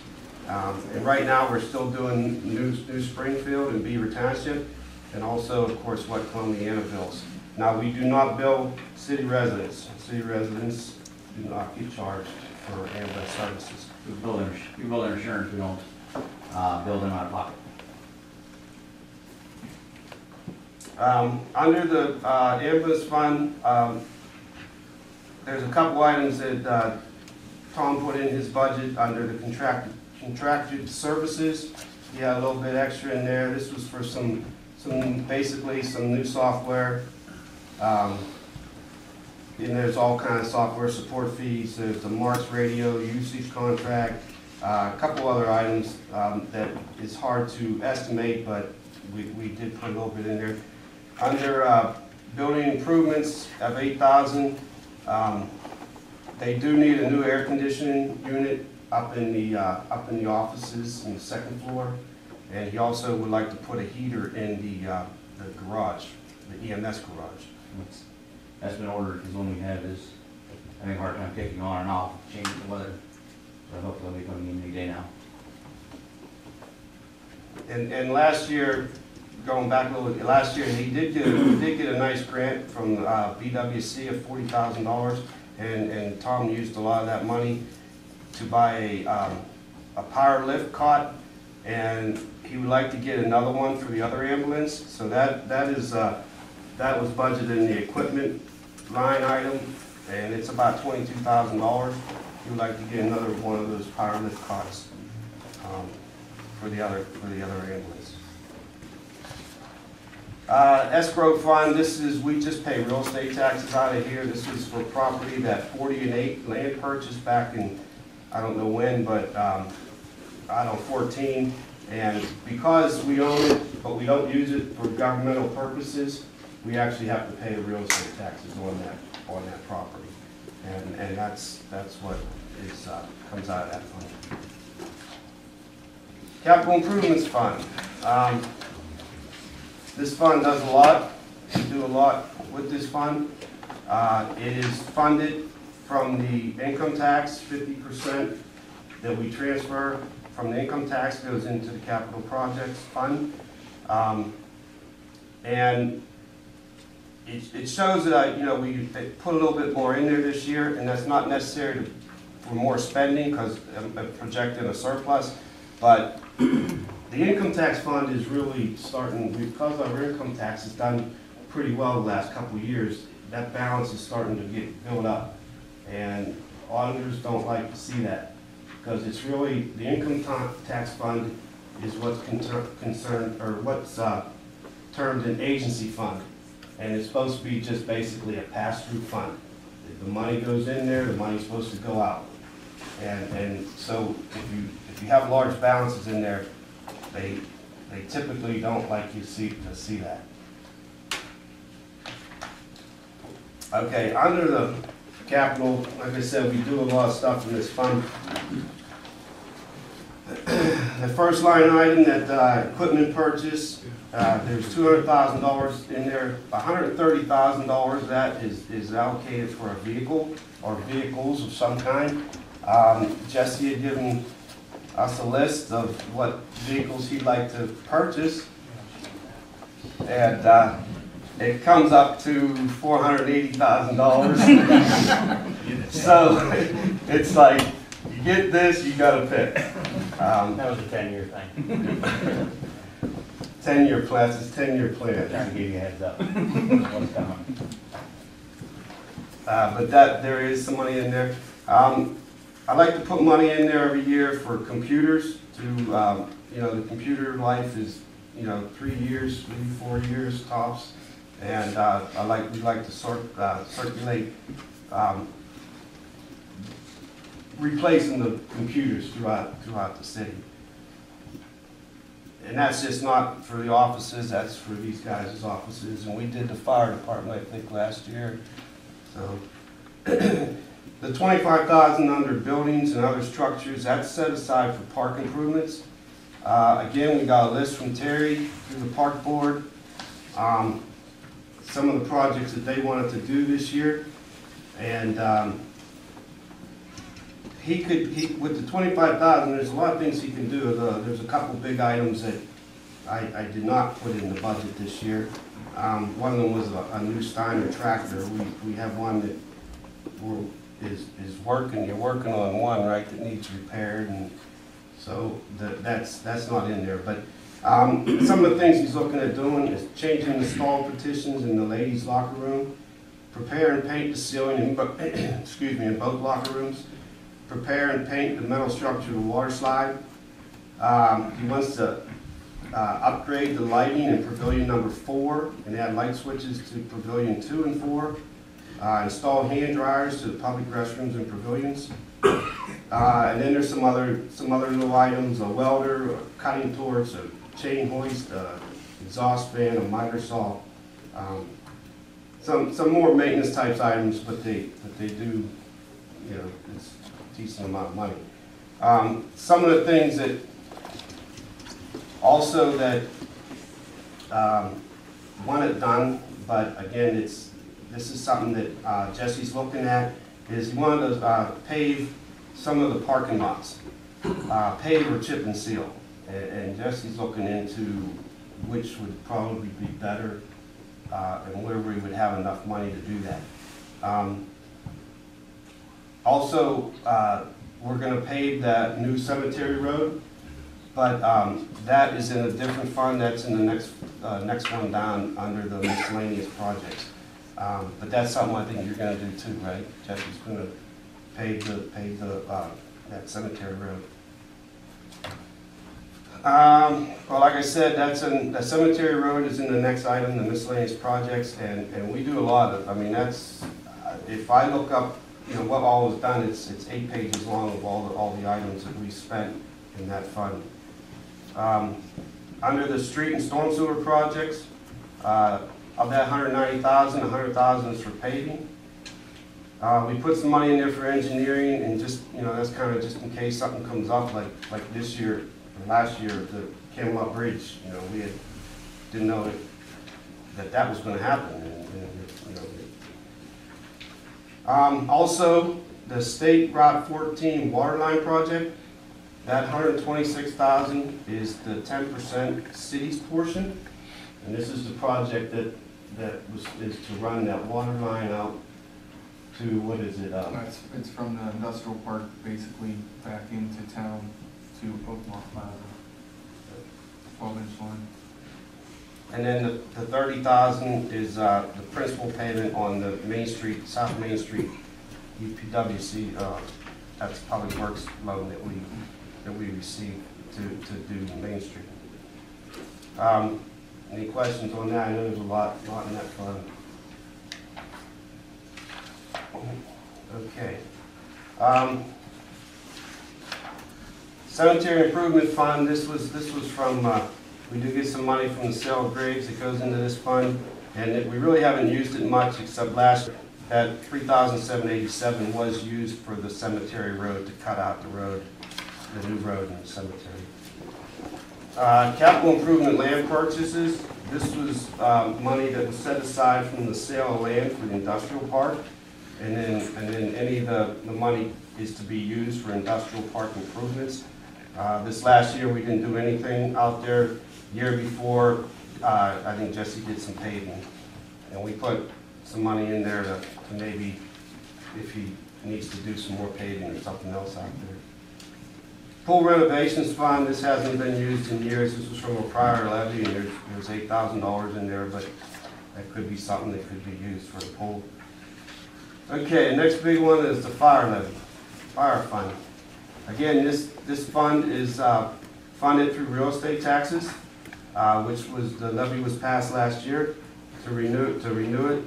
And right now we're still doing New Springfield and Beaver Township, and also, of course, what Columbiana bills. Now, we do not bill city residents. City residents do not get charged for ambulance services. We bill their insurance, we don't bill them out of pocket. Under the ambulance fund, there's a couple items that Tom put in his budget under the contracted services. He had a little bit extra in there. This was for basically some new software. And there's all kinds of software support fees. There's the Marks radio usage contract, a couple other items that is hard to estimate, but we did put a little bit in there. Under building improvements of $8,000, they do need a new air conditioning unit up in the offices in the second floor, and he also would like to put a heater in the garage, the EMS garage. That's been ordered because one we have is having a hard time kicking on and off, changing the weather. So hopefully they'll be coming in any day now. And last year, going back a little bit, last year he did get a nice grant from BWC of $40,000, and Tom used a lot of that money to buy a power lift cot, and he would like to get another one for the other ambulance. So that was budgeted in the equipment line item, and it's about $22,000. He would like to get another one of those power lift cots for the other ambulance. Escrow fund. We just pay real estate taxes out of here. This is for property that 40 and 8 land purchased back in, I don't know when, but I don't know, 14. And because we own it, but we don't use it for governmental purposes, we actually have to pay the real estate taxes on that property, and that's what comes out of that fund. Capital Improvements Fund. This fund does a lot. We do a lot with this fund. It is funded from the income tax. 50% that we transfer from the income tax goes into the capital projects fund. And it shows that we put a little bit more in there this year, and that's not necessary for more spending because I'm projecting a surplus. But the income tax fund is really starting, because our income tax has done pretty well the last couple of years, that balance is starting to get built up. And auditors don't like to see that, because it's really, the income tax fund is what's concerned, or what's termed an agency fund. And it's supposed to be just basically a pass-through fund. If the money goes in there, the money's supposed to go out. And so if you have large balances in there, they typically don't like you to see that. Okay, under the capital, like I said, we do a lot of stuff in this fund. The first line item, that equipment purchase, there's $200,000 in there. $130,000 that is allocated for a vehicle or vehicles of some kind. Jesse had given us a list of what vehicles he'd like to purchase, and it comes up to $480,000. So it's like, you get this, you got to pick. That was a 10-year thing. 10-year plan, it's a 10-year plan. Trying to give you a heads up. What's coming. But there is some money in there. I like to put money in there every year for computers. The computer life is 3 years, maybe 4 years tops, and we like to circulate replacing the computers throughout the city. And that's just not for the offices, that's for these guys' offices. And we did the fire department, I think, last year. So the $25,000 under buildings and other structures, that's set aside for park improvements. Again, we got a list from Terry through the park board. Some of the projects that they wanted to do this year. And with the $25,000, there's a lot of things he can do. There's a couple big items that I did not put in the budget this year. One of them was a new Steiner tractor. We have one that is working. You're working on one, right, that needs repaired, and so that's not in there. But some of the things he's looking at doing is changing the stall partitions in the ladies' locker room, prepare and paint the ceiling in both locker rooms, prepare and paint the metal structure of the water slide. He wants to upgrade the lighting in pavilion number 4 and add light switches to pavilion 2 and 4. Install hand dryers to the public restrooms and pavilions. And then there's some other little items: a welder, a cutting torch, a chain hoist, exhaust fan, a miter saw. Some more maintenance types items, but they do, it's a decent amount of money. Some of the things that also that want it done, but again, this is something that Jesse's looking at, is he wanted to pave some of the parking lots, pave or chip and seal, and Jesse's looking into which would probably be better, and where we would have enough money to do that. Also, we're going to pave that new cemetery road, but that is in a different fund. That's in the next one down under the miscellaneous projects. But that's something I think you're going to do too, right? Jesse's going to pave that cemetery road. Well, like I said, that cemetery road is in the next item, the miscellaneous projects, and we do a lot of. I mean, that's if I look up, what all was done, it's 8 pages long of all the items that we spent in that fund. Under the street and storm sewer projects, of that $190,000, $100,000 is for paving. We put some money in there for engineering, and just that's kind of just in case something comes up like this year. last year, the Camelot Bridge, you know, we didn't know that was gonna happen, and, you know. Also, the State Route 14 waterline project, that $126,000 is the 10% city's portion, and this is the project is to run that water line out to, what is it? It's from the industrial park, basically, back into town to Oakmont Plaza. 12-inch line. And then the $30,000 is the principal payment on the Main Street, South Main Street UPWC. That's Public Works loan that we received to do Main Street. Any questions on that? I know there's a lot in that fund. Okay. Cemetery Improvement Fund. This was from. We do get some money from the sale of graves that goes into this fund, and we really haven't used it much except last year. That $3,787 was used for the cemetery road to cut out the road, the new road in the cemetery. Capital improvement land purchases. This was money that was set aside from the sale of land for the industrial park, and then any of the money is to be used for industrial park improvements. This last year we didn't do anything out there. Year before, I think Jesse did some paving, and we put some money in there to maybe, if he needs to do some more paving or something else out there. Pool renovations fund, this hasn't been used in years. This was from a prior levy, and there's $8,000 in there, but that could be something that could be used for the pool. Okay, the next big one is the fire levy, fire fund. Again, this fund is funded through real estate taxes, which was, the levy was passed last year to renew it.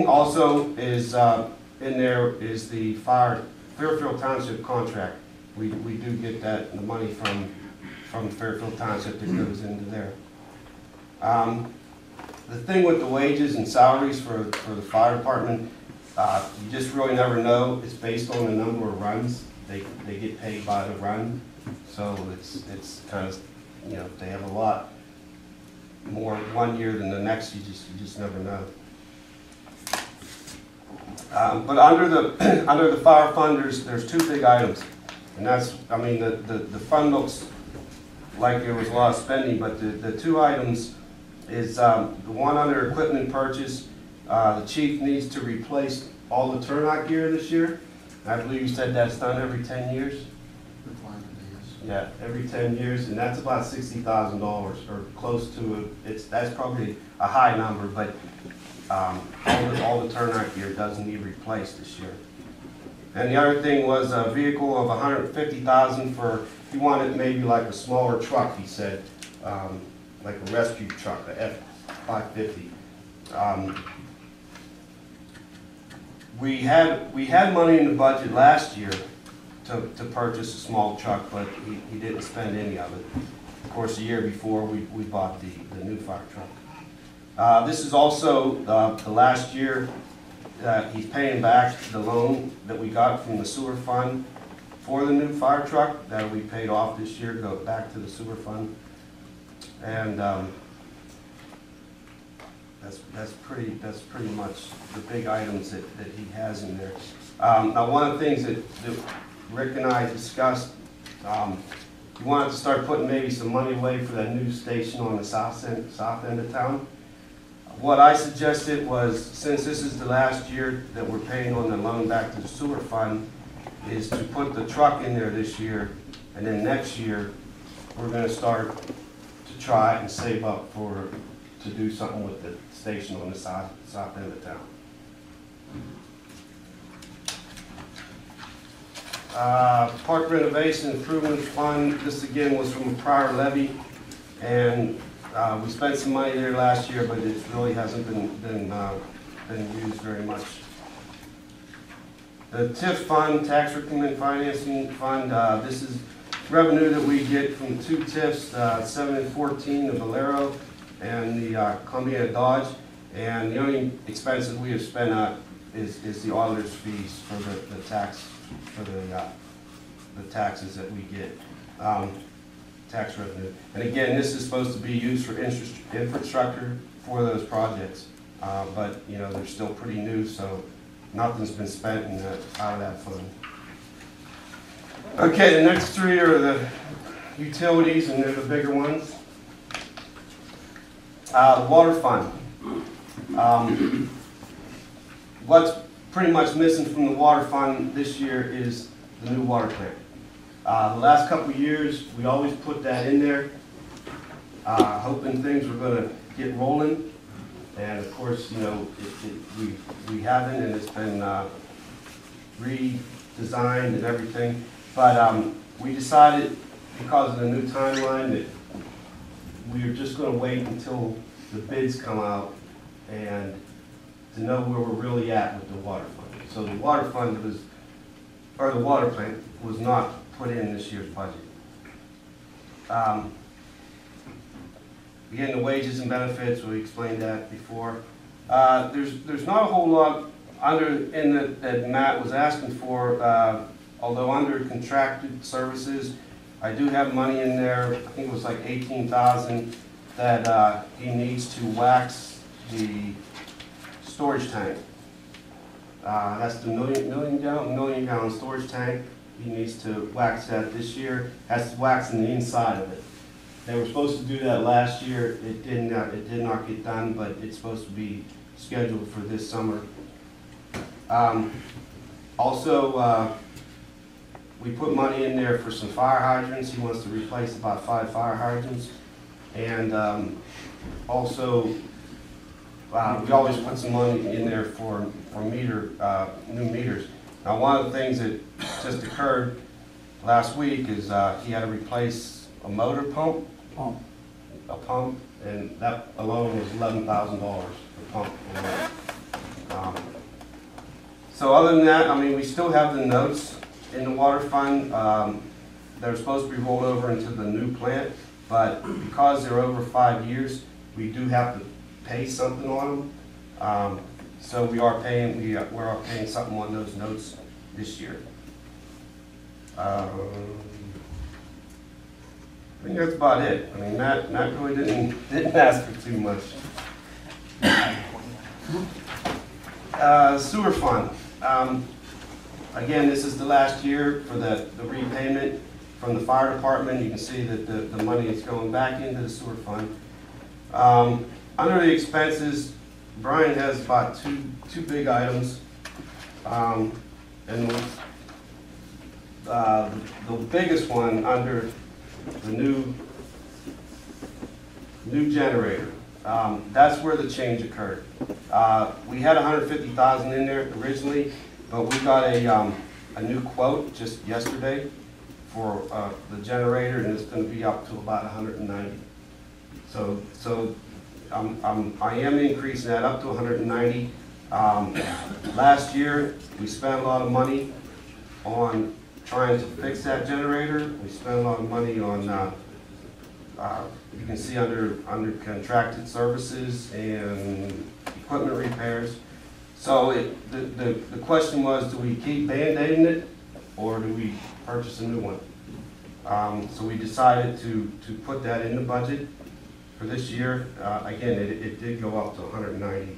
Also is in there is the Fairfield Township contract. We do get that, the money from Fairfield Township that goes into there. The thing with the wages and salaries for the fire department, you just really never know. It's based on the number of runs. They get paid by the run, so it's kind of, you know, if they have a lot more one year than the next, you just never know. But under the fire fund, there's two big items, and that's, I mean, the fund looks like there was a lot of spending, but the two items is the one under equipment purchase. The chief needs to replace all the turnout gear this year. I believe you said that's done every 10 years. Yeah, every 10 years, and that's about $60,000 or close to it. That's probably a high number, but all the turnout gear does need replaced this year. And the other thing was a vehicle of $150,000 for, he wanted maybe like a smaller truck, he said, like a rescue truck, a F-550. We had money in the budget last year to purchase a small truck, but he didn't spend any of it. Of course, the year before, we bought the new fire truck. This is also the last year that he's paying back the loan that we got from the sewer fund for the new fire truck that we paid off this year, go back to the sewer fund. And that's pretty much the big items that he has in there. Now, one of the things that Rick and I discussed, we wanted to start putting maybe some money away for that new station on the south end of town. What I suggested was, since this is the last year that we're paying on the loan back to the sewer fund, is to put the truck in there this year, and then next year we're going to start to try and save up to do something with the station on the south end of town. Park renovation improvement fund. This again was from a prior levy, and we spent some money there last year, but it really hasn't been used very much. The TIF fund, tax increment financing fund. This is revenue that we get from two TIFs, 7 and 14, the Valero and the Columbiana Dodge, and the only expenses we have spent on is the auditor's fees for the taxes that we get. tax revenue. And again, this is supposed to be used for infrastructure for those projects. But, you know, they're still pretty new, so nothing's been spent out of that fund. Okay, the next three are the utilities, and they're the bigger ones. The water fund. What's pretty much missing from the water fund this year is the new water plant. The last couple of years, we always put that in there, hoping things were going to get rolling. And of course, you know, we haven't, and it's been redesigned and everything. But we decided, because of the new timeline, that we are just going to wait until the bids come out and to know where we're really at with the water fund. So the water fund was, or the water plant was not put in this year's budget. Again, the wages and benefits, we explained that before. There's not a whole lot that Matt was asking for, although under contracted services, I do have money in there. I think it was like $18,000 that he needs to wax the storage tank. That's the million gallon storage tank. He needs to wax that this year. Has to wax in the inside of it. They were supposed to do that last year. It did not get done, but it's supposed to be scheduled for this summer. Also, we put money in there for some fire hydrants. He wants to replace about 5 fire hydrants. And also, we always put some money in there for new meters. Now, one of the things that just occurred last week is he had to replace a motor pump, and that alone was $11,000 per pump alone. So other than that, I mean, we still have the notes in the water fund. They're supposed to be rolled over into the new plant, but because they're over 5 years, we do have to pay something on them. So we are paying something on those notes this year. I think that's about it. I mean, Matt really didn't ask for too much. Sewer fund. Again, this is the last year for the repayment from the fire department. You can see that the money is going back into the sewer fund. Under the expenses, Brian has about two big items. And the biggest one under the new generator. That's where the change occurred. We had $150,000 in there originally, but we got a new quote just yesterday for the generator, and it's going to be up to about $190,000. So I am increasing that up to $190,000. Last year, we spent a lot of money on trying to fix that generator. We spent a lot of money on, you can see under contracted services and equipment repairs. So the question was, do we keep band-aiding it, or do we purchase a new one? So we decided to put that in the budget for this year. Again, it did go up to $190,000.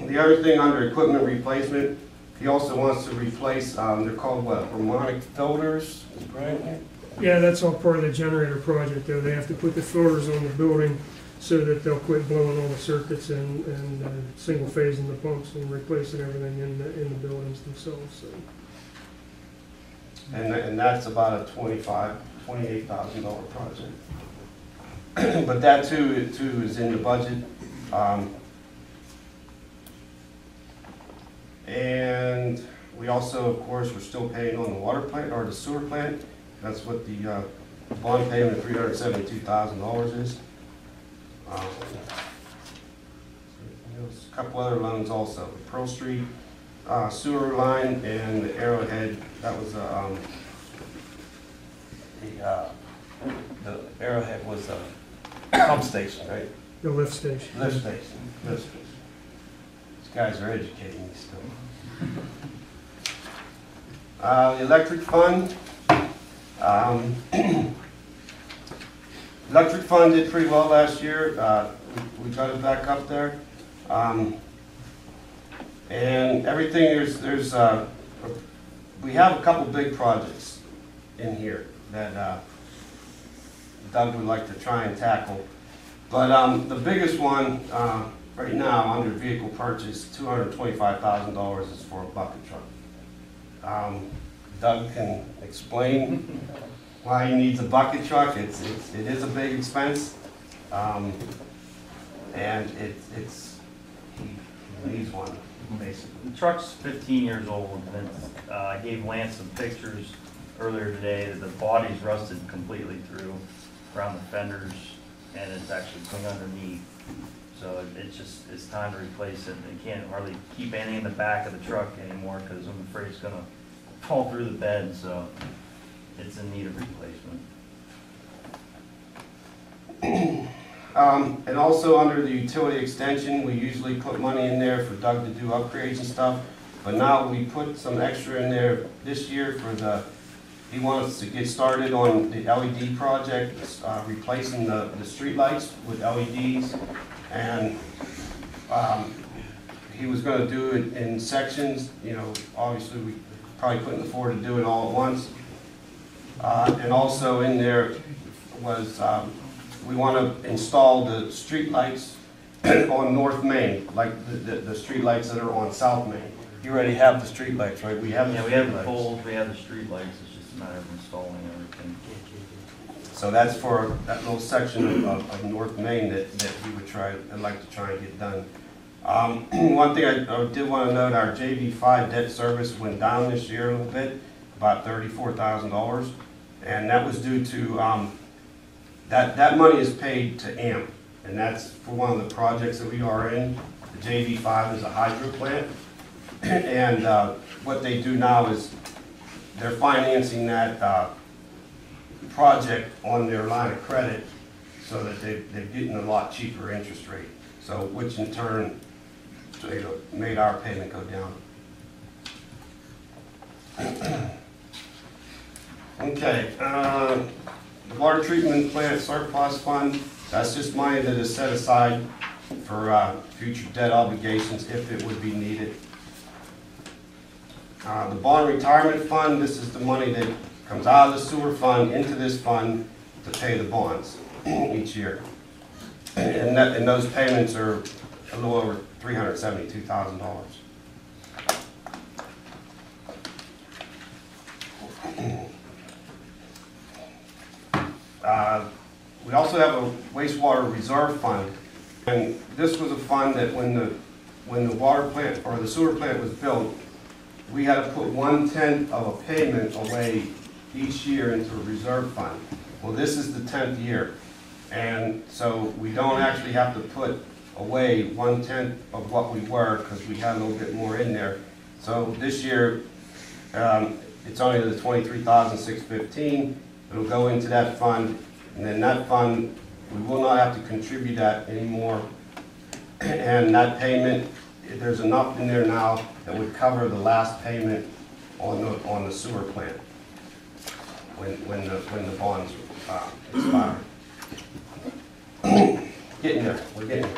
The other thing under equipment replacement, he also wants to replace, they're called what, harmonic filters, right? Yeah, that's all part of the generator project, though. They have to put the filters on the building so that they'll quit blowing all the circuits and single phase in the pumps and replacing everything in the buildings themselves. So. And that's about a $28,000 project. But that too is in the budget. And we also, of course, we're still paying on the water plant or the sewer plant. That's what the bond payment of $372,000 is. There's a couple other loans also. The Pearl Street sewer line and the Arrowhead. That was the Arrowhead was a pump station, right? The lift station. Lift station. Lift station. These guys are educating me still. The electric fund. Electric fund did pretty well last year. We got it back up there. And everything, we have a couple big projects in here that Doug would like to try and tackle. But the biggest one right now under vehicle purchase, $225,000 is for a bucket truck. Doug can explain why he needs a bucket truck. It is a big expense, and he needs one, basically. The truck's 15 years old, and I gave Lance some pictures earlier today that the body's rusted completely through around the fenders, and it's actually clean underneath. So it's time to replace it. They can't hardly keep anything in the back of the truck anymore because I'm afraid it's gonna fall through the bed, so it's in need of replacement. And also under the utility extension, we usually put money in there for Doug to do upgrades and stuff. But now we put some extra in there this year for he wants to get started on the LED project, replacing the street lights with LEDs. And he was going to do it in sections. You know, obviously we probably couldn't afford to do it all at once. And also in there was we want to install the street lights on North Main, like the street lights that are on South Main. You already have the street lights, right? We have we have the poles, we have the street lights. It's just a matter of installing everything. So that's for that little section of North Main that we would like to try and get done. One thing I did want to note, our JV5 debt service went down this year a little bit, about $34,000, and that was due to that money is paid to AMP, and that's for one of the projects that we are in. The JV5 is a hydro plant, and what they do now is they're financing that project on their line of credit, so that they're getting a lot cheaper interest rate. So, which in turn made our payment go down. Okay, the water treatment plant surplus fund, that's just money that is set aside for future debt obligations if it would be needed. The bond retirement fund, this is the money that comes out of the sewer fund into this fund to pay the bonds each year. And those payments are a little over $372,000. We also have a wastewater reserve fund, and this was a fund that when the water plant or the sewer plant was built, we had to put 1/10 of a payment away each year into a reserve fund. Well, this is the 10th year, and so we don't actually have to put away 1/10 of what we were because we had a little bit more in there. So this year, it's only the $23,615. It'll go into that fund, and then that fund, we will not have to contribute that anymore. And that payment, there's enough in there now that would cover the last payment on the sewer plant when the bonds expire. Getting there, we're getting there.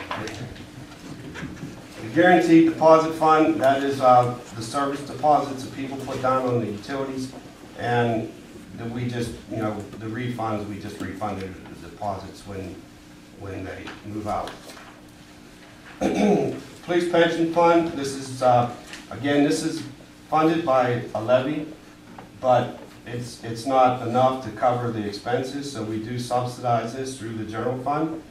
The guaranteed deposit fund, that is the service deposits that people put down on the utilities, and that we just, the refunds, we just refunded the deposits when they move out. Police pension fund, this is, again, this is funded by a levy, but it's not enough to cover the expenses, so we do subsidize this through the general fund.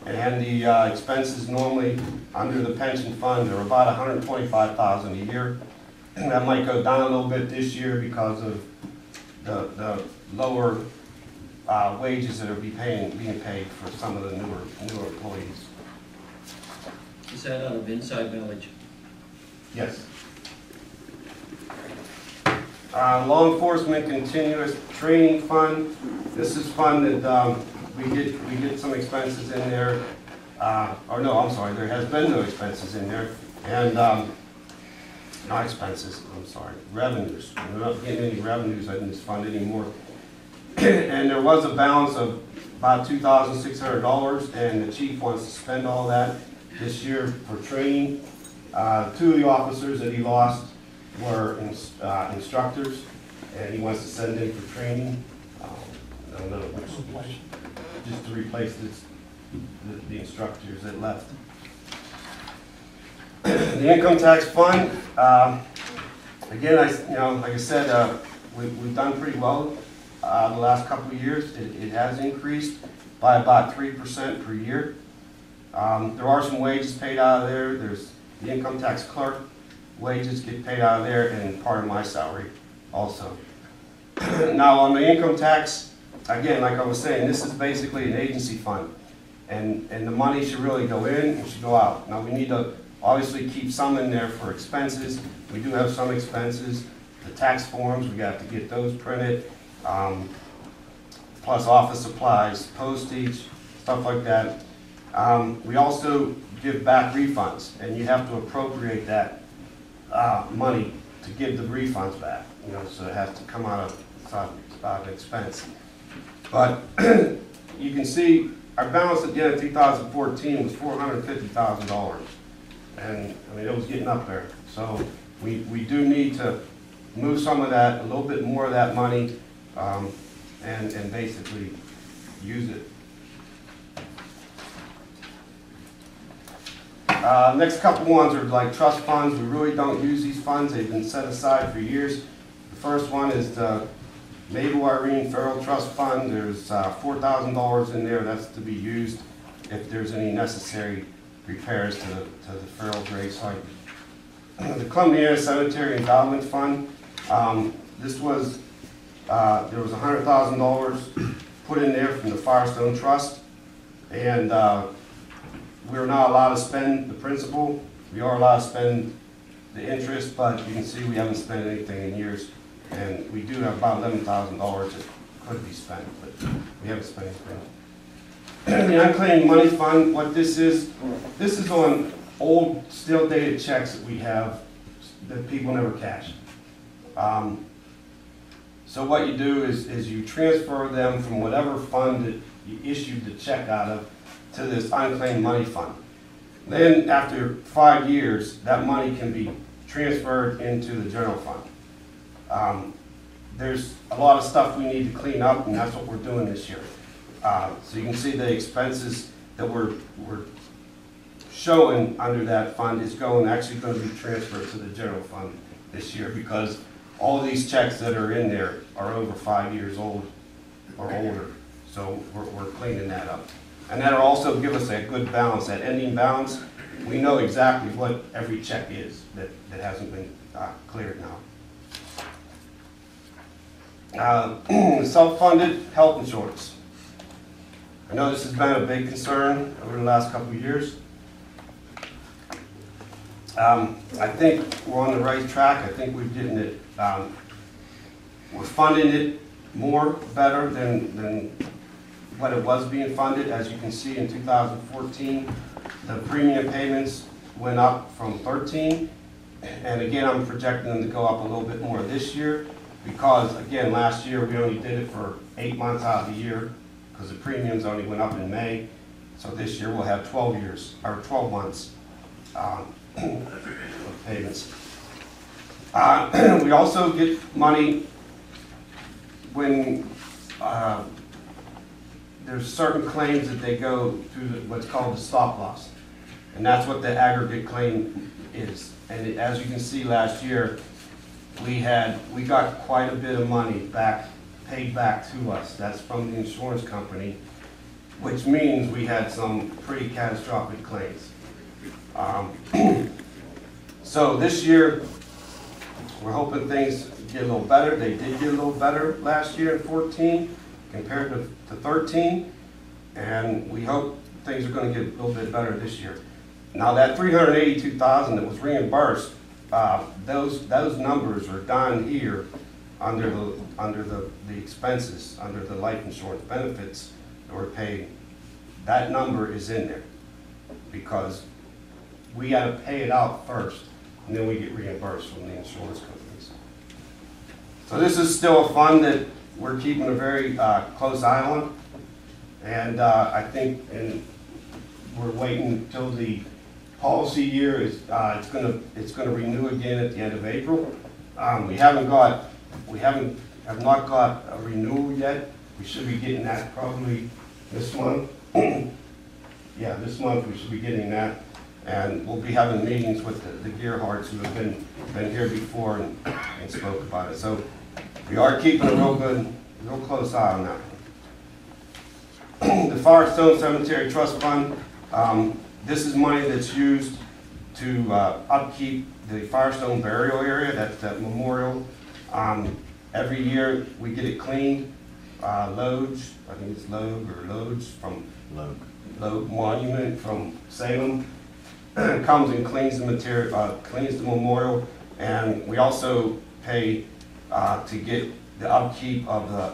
And the expenses normally under the pension fund are about $125,000 a year. And that might go down a little bit this year because of the lower wages that are being paid for some of the newer employees. Is that out of inside village? Yes. Law enforcement continuous training fund. This is fund that we get some expenses in there. Or no, I'm sorry, there has been no expenses in there. And not expenses, I'm sorry, revenues. We're not getting any revenues in this fund anymore. And there was a balance of about $2,600, and the chief wants to spend all that this year for training. Two of the officers that he lost were instructors, and he wants to send them for training. I don't know which, just to replace the instructors that left. The income tax fund, again, like I said, we've done pretty well the last couple of years. It has increased by about 3% per year. There are some wages paid out of there. There's the income tax clerk wages get paid out of there, and part of my salary also. Now on the income tax, again, like I was saying, this is basically an agency fund, and the money should really go in and should go out. Now we need to obviously keep some in there for expenses. We do have some expenses. The tax forms, we got to get those printed, plus office supplies, postage, stuff like that. We also give back refunds, and you have to appropriate that money to give the refunds back. So it has to come out of expense. But you can see our balance at the end of 2014 was $450,000, and I mean it was getting up there. So we do need to move some of that, a little bit more of that money, and basically use it. Next couple ones are like trust funds. We really don't use these funds. They've been set aside for years. The first one is the Mabel Irene Farrell Trust Fund. There's $4,000 in there. That's to be used if there's any necessary repairs to the Farrell grave site. The Columbiana Cemetery Endowment Fund. This was there was $100,000 put in there from the Firestone Trust, and we're not allowed to spend the principal. We are allowed to spend the interest, but you can see we haven't spent anything in years, and we do have about $11,000 that could be spent, but we haven't spent anything. The unclaimed money fund, what this is on old still dated checks that we have that people never cashed. So what you do is you transfer them from whatever fund that you issued the check out of to this unclaimed money fund. Then after 5 years, that money can be transferred into the general fund. There's a lot of stuff we need to clean up, and that's what we're doing this year. So you can see the expenses that we're showing under that fund is actually going to be transferred to the general fund this year, because all of these checks that are in there are over 5 years old or older. So we're cleaning that up. And that'll also give us a good balance, that ending balance. We know exactly what every check is that hasn't been cleared now. Self-funded health insurance. I know this has been a big concern over the last couple of years. I think we're on the right track. I think we're getting it, we're funding it better than what it was being funded. As you can see, in 2014, the premium payments went up from 13, and again, I'm projecting them to go up a little bit more this year, because again, last year we only did it for 8 months out of the year, because the premiums only went up in May. So this year we'll have 12 months of payments. We also get money when there's certain claims that they go through what's called the stop loss, and that's what the aggregate claim is. And as you can see, last year we got quite a bit of money paid back to us. That's from the insurance company, which means we had some pretty catastrophic claims. So this year we're hoping things get a little better. They did get a little better last year in 14 compared to 13, and we hope things are going to get a little bit better this year. Now that $382,000 that was reimbursed, those numbers are down here under the expenses, under the life insurance benefits that we're paying. That number is in there because we got to pay it out first, and then we get reimbursed from the insurance companies. So this is still a fund that we're keeping a very close eye on. And I think we're waiting until the policy year is, it's gonna renew again at the end of April. We have not got a renewal yet. We should be getting that probably this month. Yeah, this month we should be getting that. And we'll be having meetings with the Gearharts who have been here before and spoke about it. So we are keeping a real close eye on that. The Firestone Cemetery Trust Fund, this is money that's used to upkeep the Firestone burial area, that memorial. Every year we get it cleaned. Lodes, I think it's Lodes from Logue Monument from Salem comes and cleans the material, cleans the memorial, and we also pay to get the upkeep of the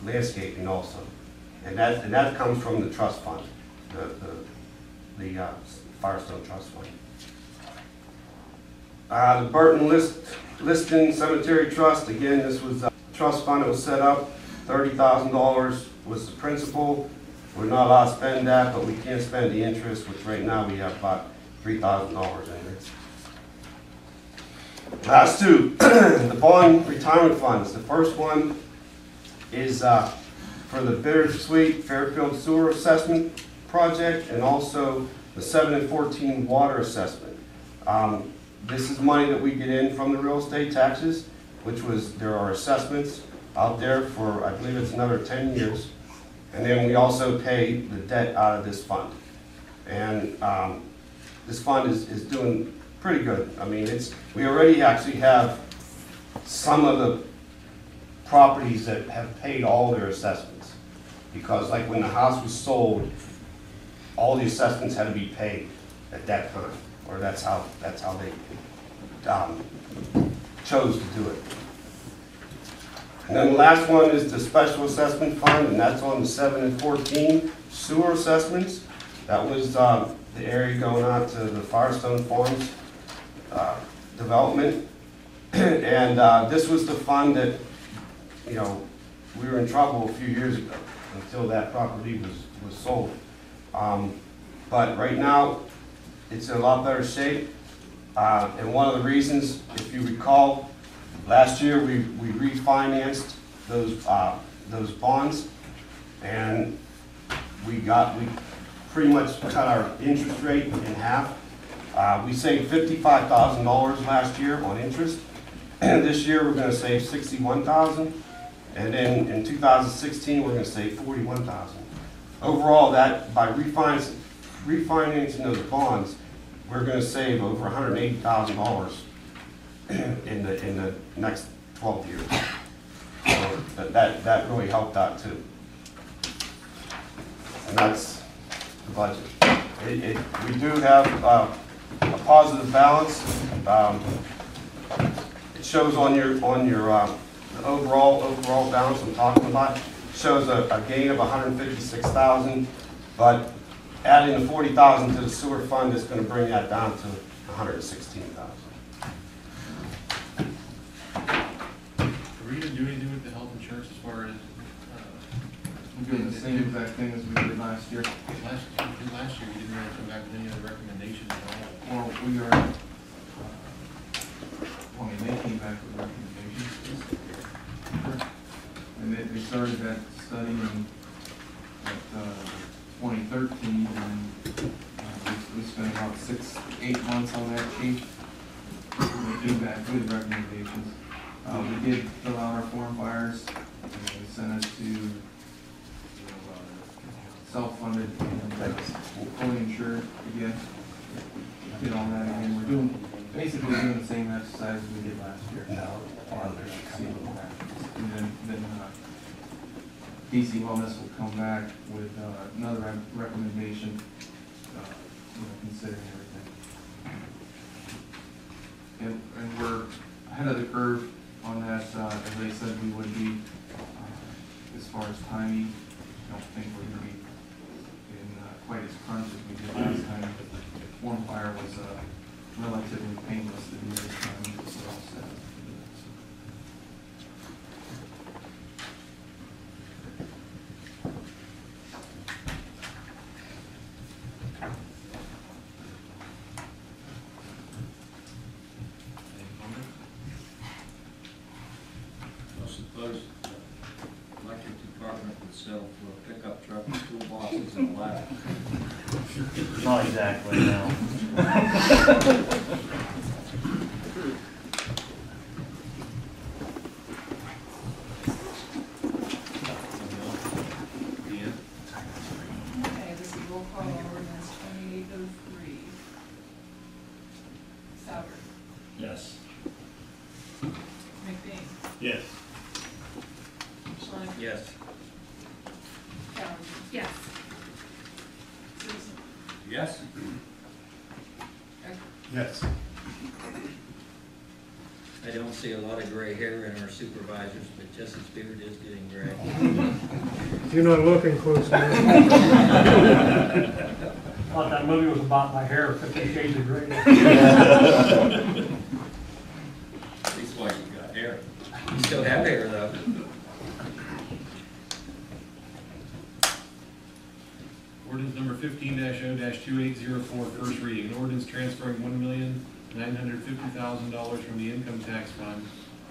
landscaping also, and that comes from the trust fund, the Firestone Trust Fund. The Burton Liston Cemetery Trust, again, this was a trust fund that was set up. $30,000 was the principal. We're not allowed to spend that, but we can spend the interest, which right now we have about $3,000 in it. Last two, the bond retirement funds. The first one is for the Bittersweet Fairfield Sewer Assessment Project and also the 7 and 14 water assessment. This is money that we get in from the real estate taxes, there are assessments out there for, I believe it's another 10 years. And then we also pay the debt out of this fund. And this fund is doing pretty good. I mean, we already actually have some of the properties that have paid all their assessments. Because like when the house was sold, all the assessments had to be paid at that time. Or that's how they chose to do it. And then the last one is the Special Assessment Fund, and that's on the 7 and 14 sewer assessments. That was the area going out to the Firestone Farms development. And this was the fund that, we were in trouble a few years ago until that property was sold. But right now, it's in a lot better shape. And one of the reasons, if you recall, last year we refinanced those bonds, and we pretty much cut our interest rate in half. We saved $55,000 last year on interest. This year we're going to save $61,000, and then in 2016 we're going to save $41,000. Overall, that by refinancing those bonds, we're going to save over $180,000 in the next 12 years. So that really helped out too. And that's the budget. We do have a positive balance. It shows on your the overall balance I'm talking about. It shows a gain of $156,000, but adding the $40,000 to the sewer fund is going to bring that down to $116,000. Are we gonna do anything with the health insurance as far as? We're doing the same exact thing as we did last year. Last year, we didn't really come back with any other recommendations at all. Well, we are, they came back with recommendations. And they started that study in 2013, and we spent about 6-8 months on that sheet. They came back with recommendations. We did fill out our form fires, and we sent it to self-funded and fully insured again. Did all that again. We're basically doing the same exercise we did last year. No, and then DC Wellness will come back with another recommendation, considering everything. And we're ahead of the curve on that, as they said we would be. As far as timing, I don't think we're going to be in quite as crunch as we did last time. But the form fire was relatively painless to do this time. So all set. Not exactly, no. Deanne? Okay, this is roll call ordinance 2803. Souter. Yes. McBain. Yes. Schlenker. Yes. Callender. Yes. Simpson. Yes? Becker. Yes. I don't see a lot of gray hair in our supervisors, but Jesse's beard is getting gray. You're not looking close enough. Thought that movie was about my hair, 50 Shades of Grey. At least why you got hair. You still have hair, though. Ordinance number 15-0-2804, first reading. An ordinance transferring $1,950,000 from the income tax fund,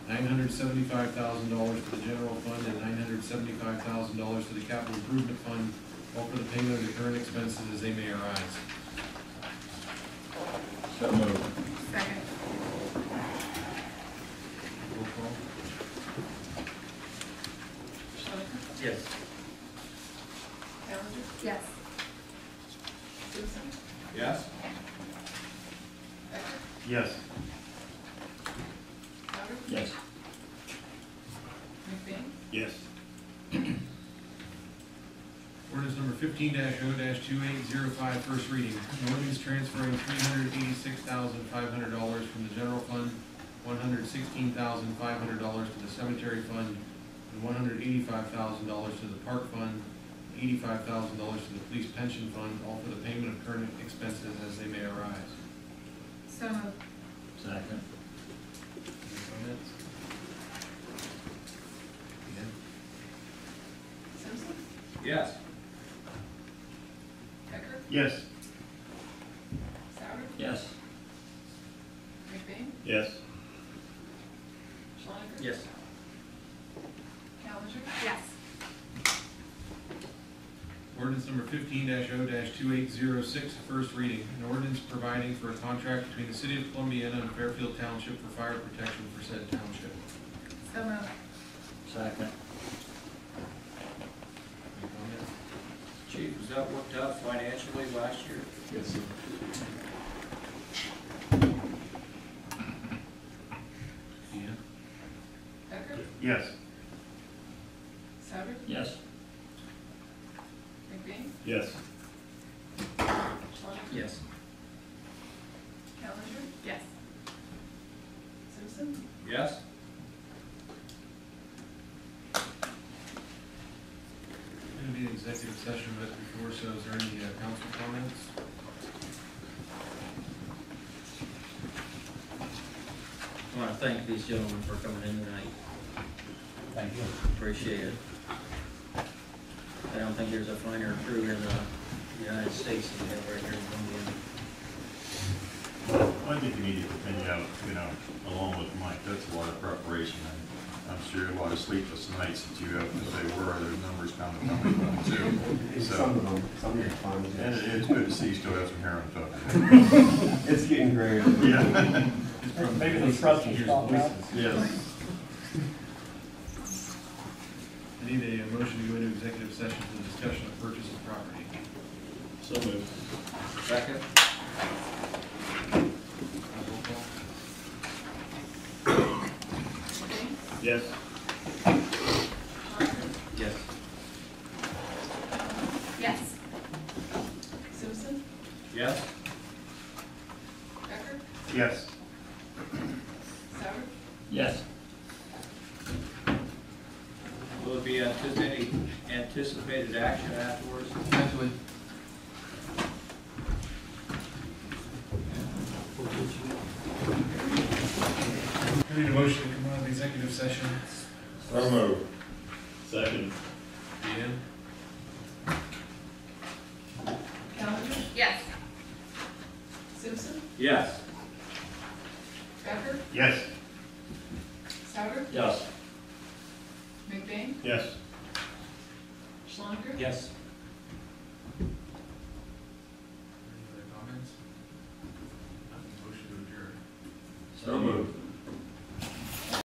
$975,000 to the general fund, and $975,000 to the capital improvement fund, all for the payment of the current expenses as they may arise. So moved. Second. Roll call. Schlenker. Yes. Callender. Yes. Simpson. Yes? Becker. Yes. Souter. Yes. McBain. Yes. Ordinance number 15-0-2805, first reading. An ordinance transferring $386,500 from the general fund, $116,500 to the cemetery fund, and $185,000 to the park fund, $85,000 to the police pension fund, all for the payment of current expenses as they may arise. So moved. Second. Any comments? Deanne? Simpson. Yes? Becker. Yes. Souter. Yes. McBain. Yes. Schlenker. Yes. Callender. Yes. Ordinance number 15-0-2806, first reading. An ordinance providing for a contract between the city of Columbiana and Fairfield Township for fire protection for said township. So moved. Second. Any comments? Chief, was that worked out financially last year? Yes, sir. Deanne? Becker. Yes. Souter. Yes. McBain. Yes. Schlenker. Yes. Callender. Yes. Simpson. Yes? Going to be an executive session, but before, so is there any council comments? I want to thank these gentlemen for coming in tonight. Thank you. Appreciate it. I don't think there's a finer crew in the United States than we have right here in Columbiana. Well, I think you need to continue out, along with Mike, that's a lot of preparation, and I'm sure a lot of sleepless nights that you have to say, where are those numbers coming from too? So, Some of them are fun. and it's good to see you still have some hair on top of It's getting greater. it. Yeah. Maybe the shrubs will stop now. Yes. I need a motion to go into executive session for the discussion of purchase of property. So moved. Second? Roll call. McBain. Yes. Schlenker. Yes. Yes. Simpson. Yes? Becker. Yes. Souter. Yes. Will there be any anticipated action afterwards? Potentially. I need a motion to come out of executive session. So moved. Second. Deanne? Callender. Yes. Simpson. Yes. Becker. Yes. Souter. Yes. McBain. Yes. Schlenker. Yes. So moved.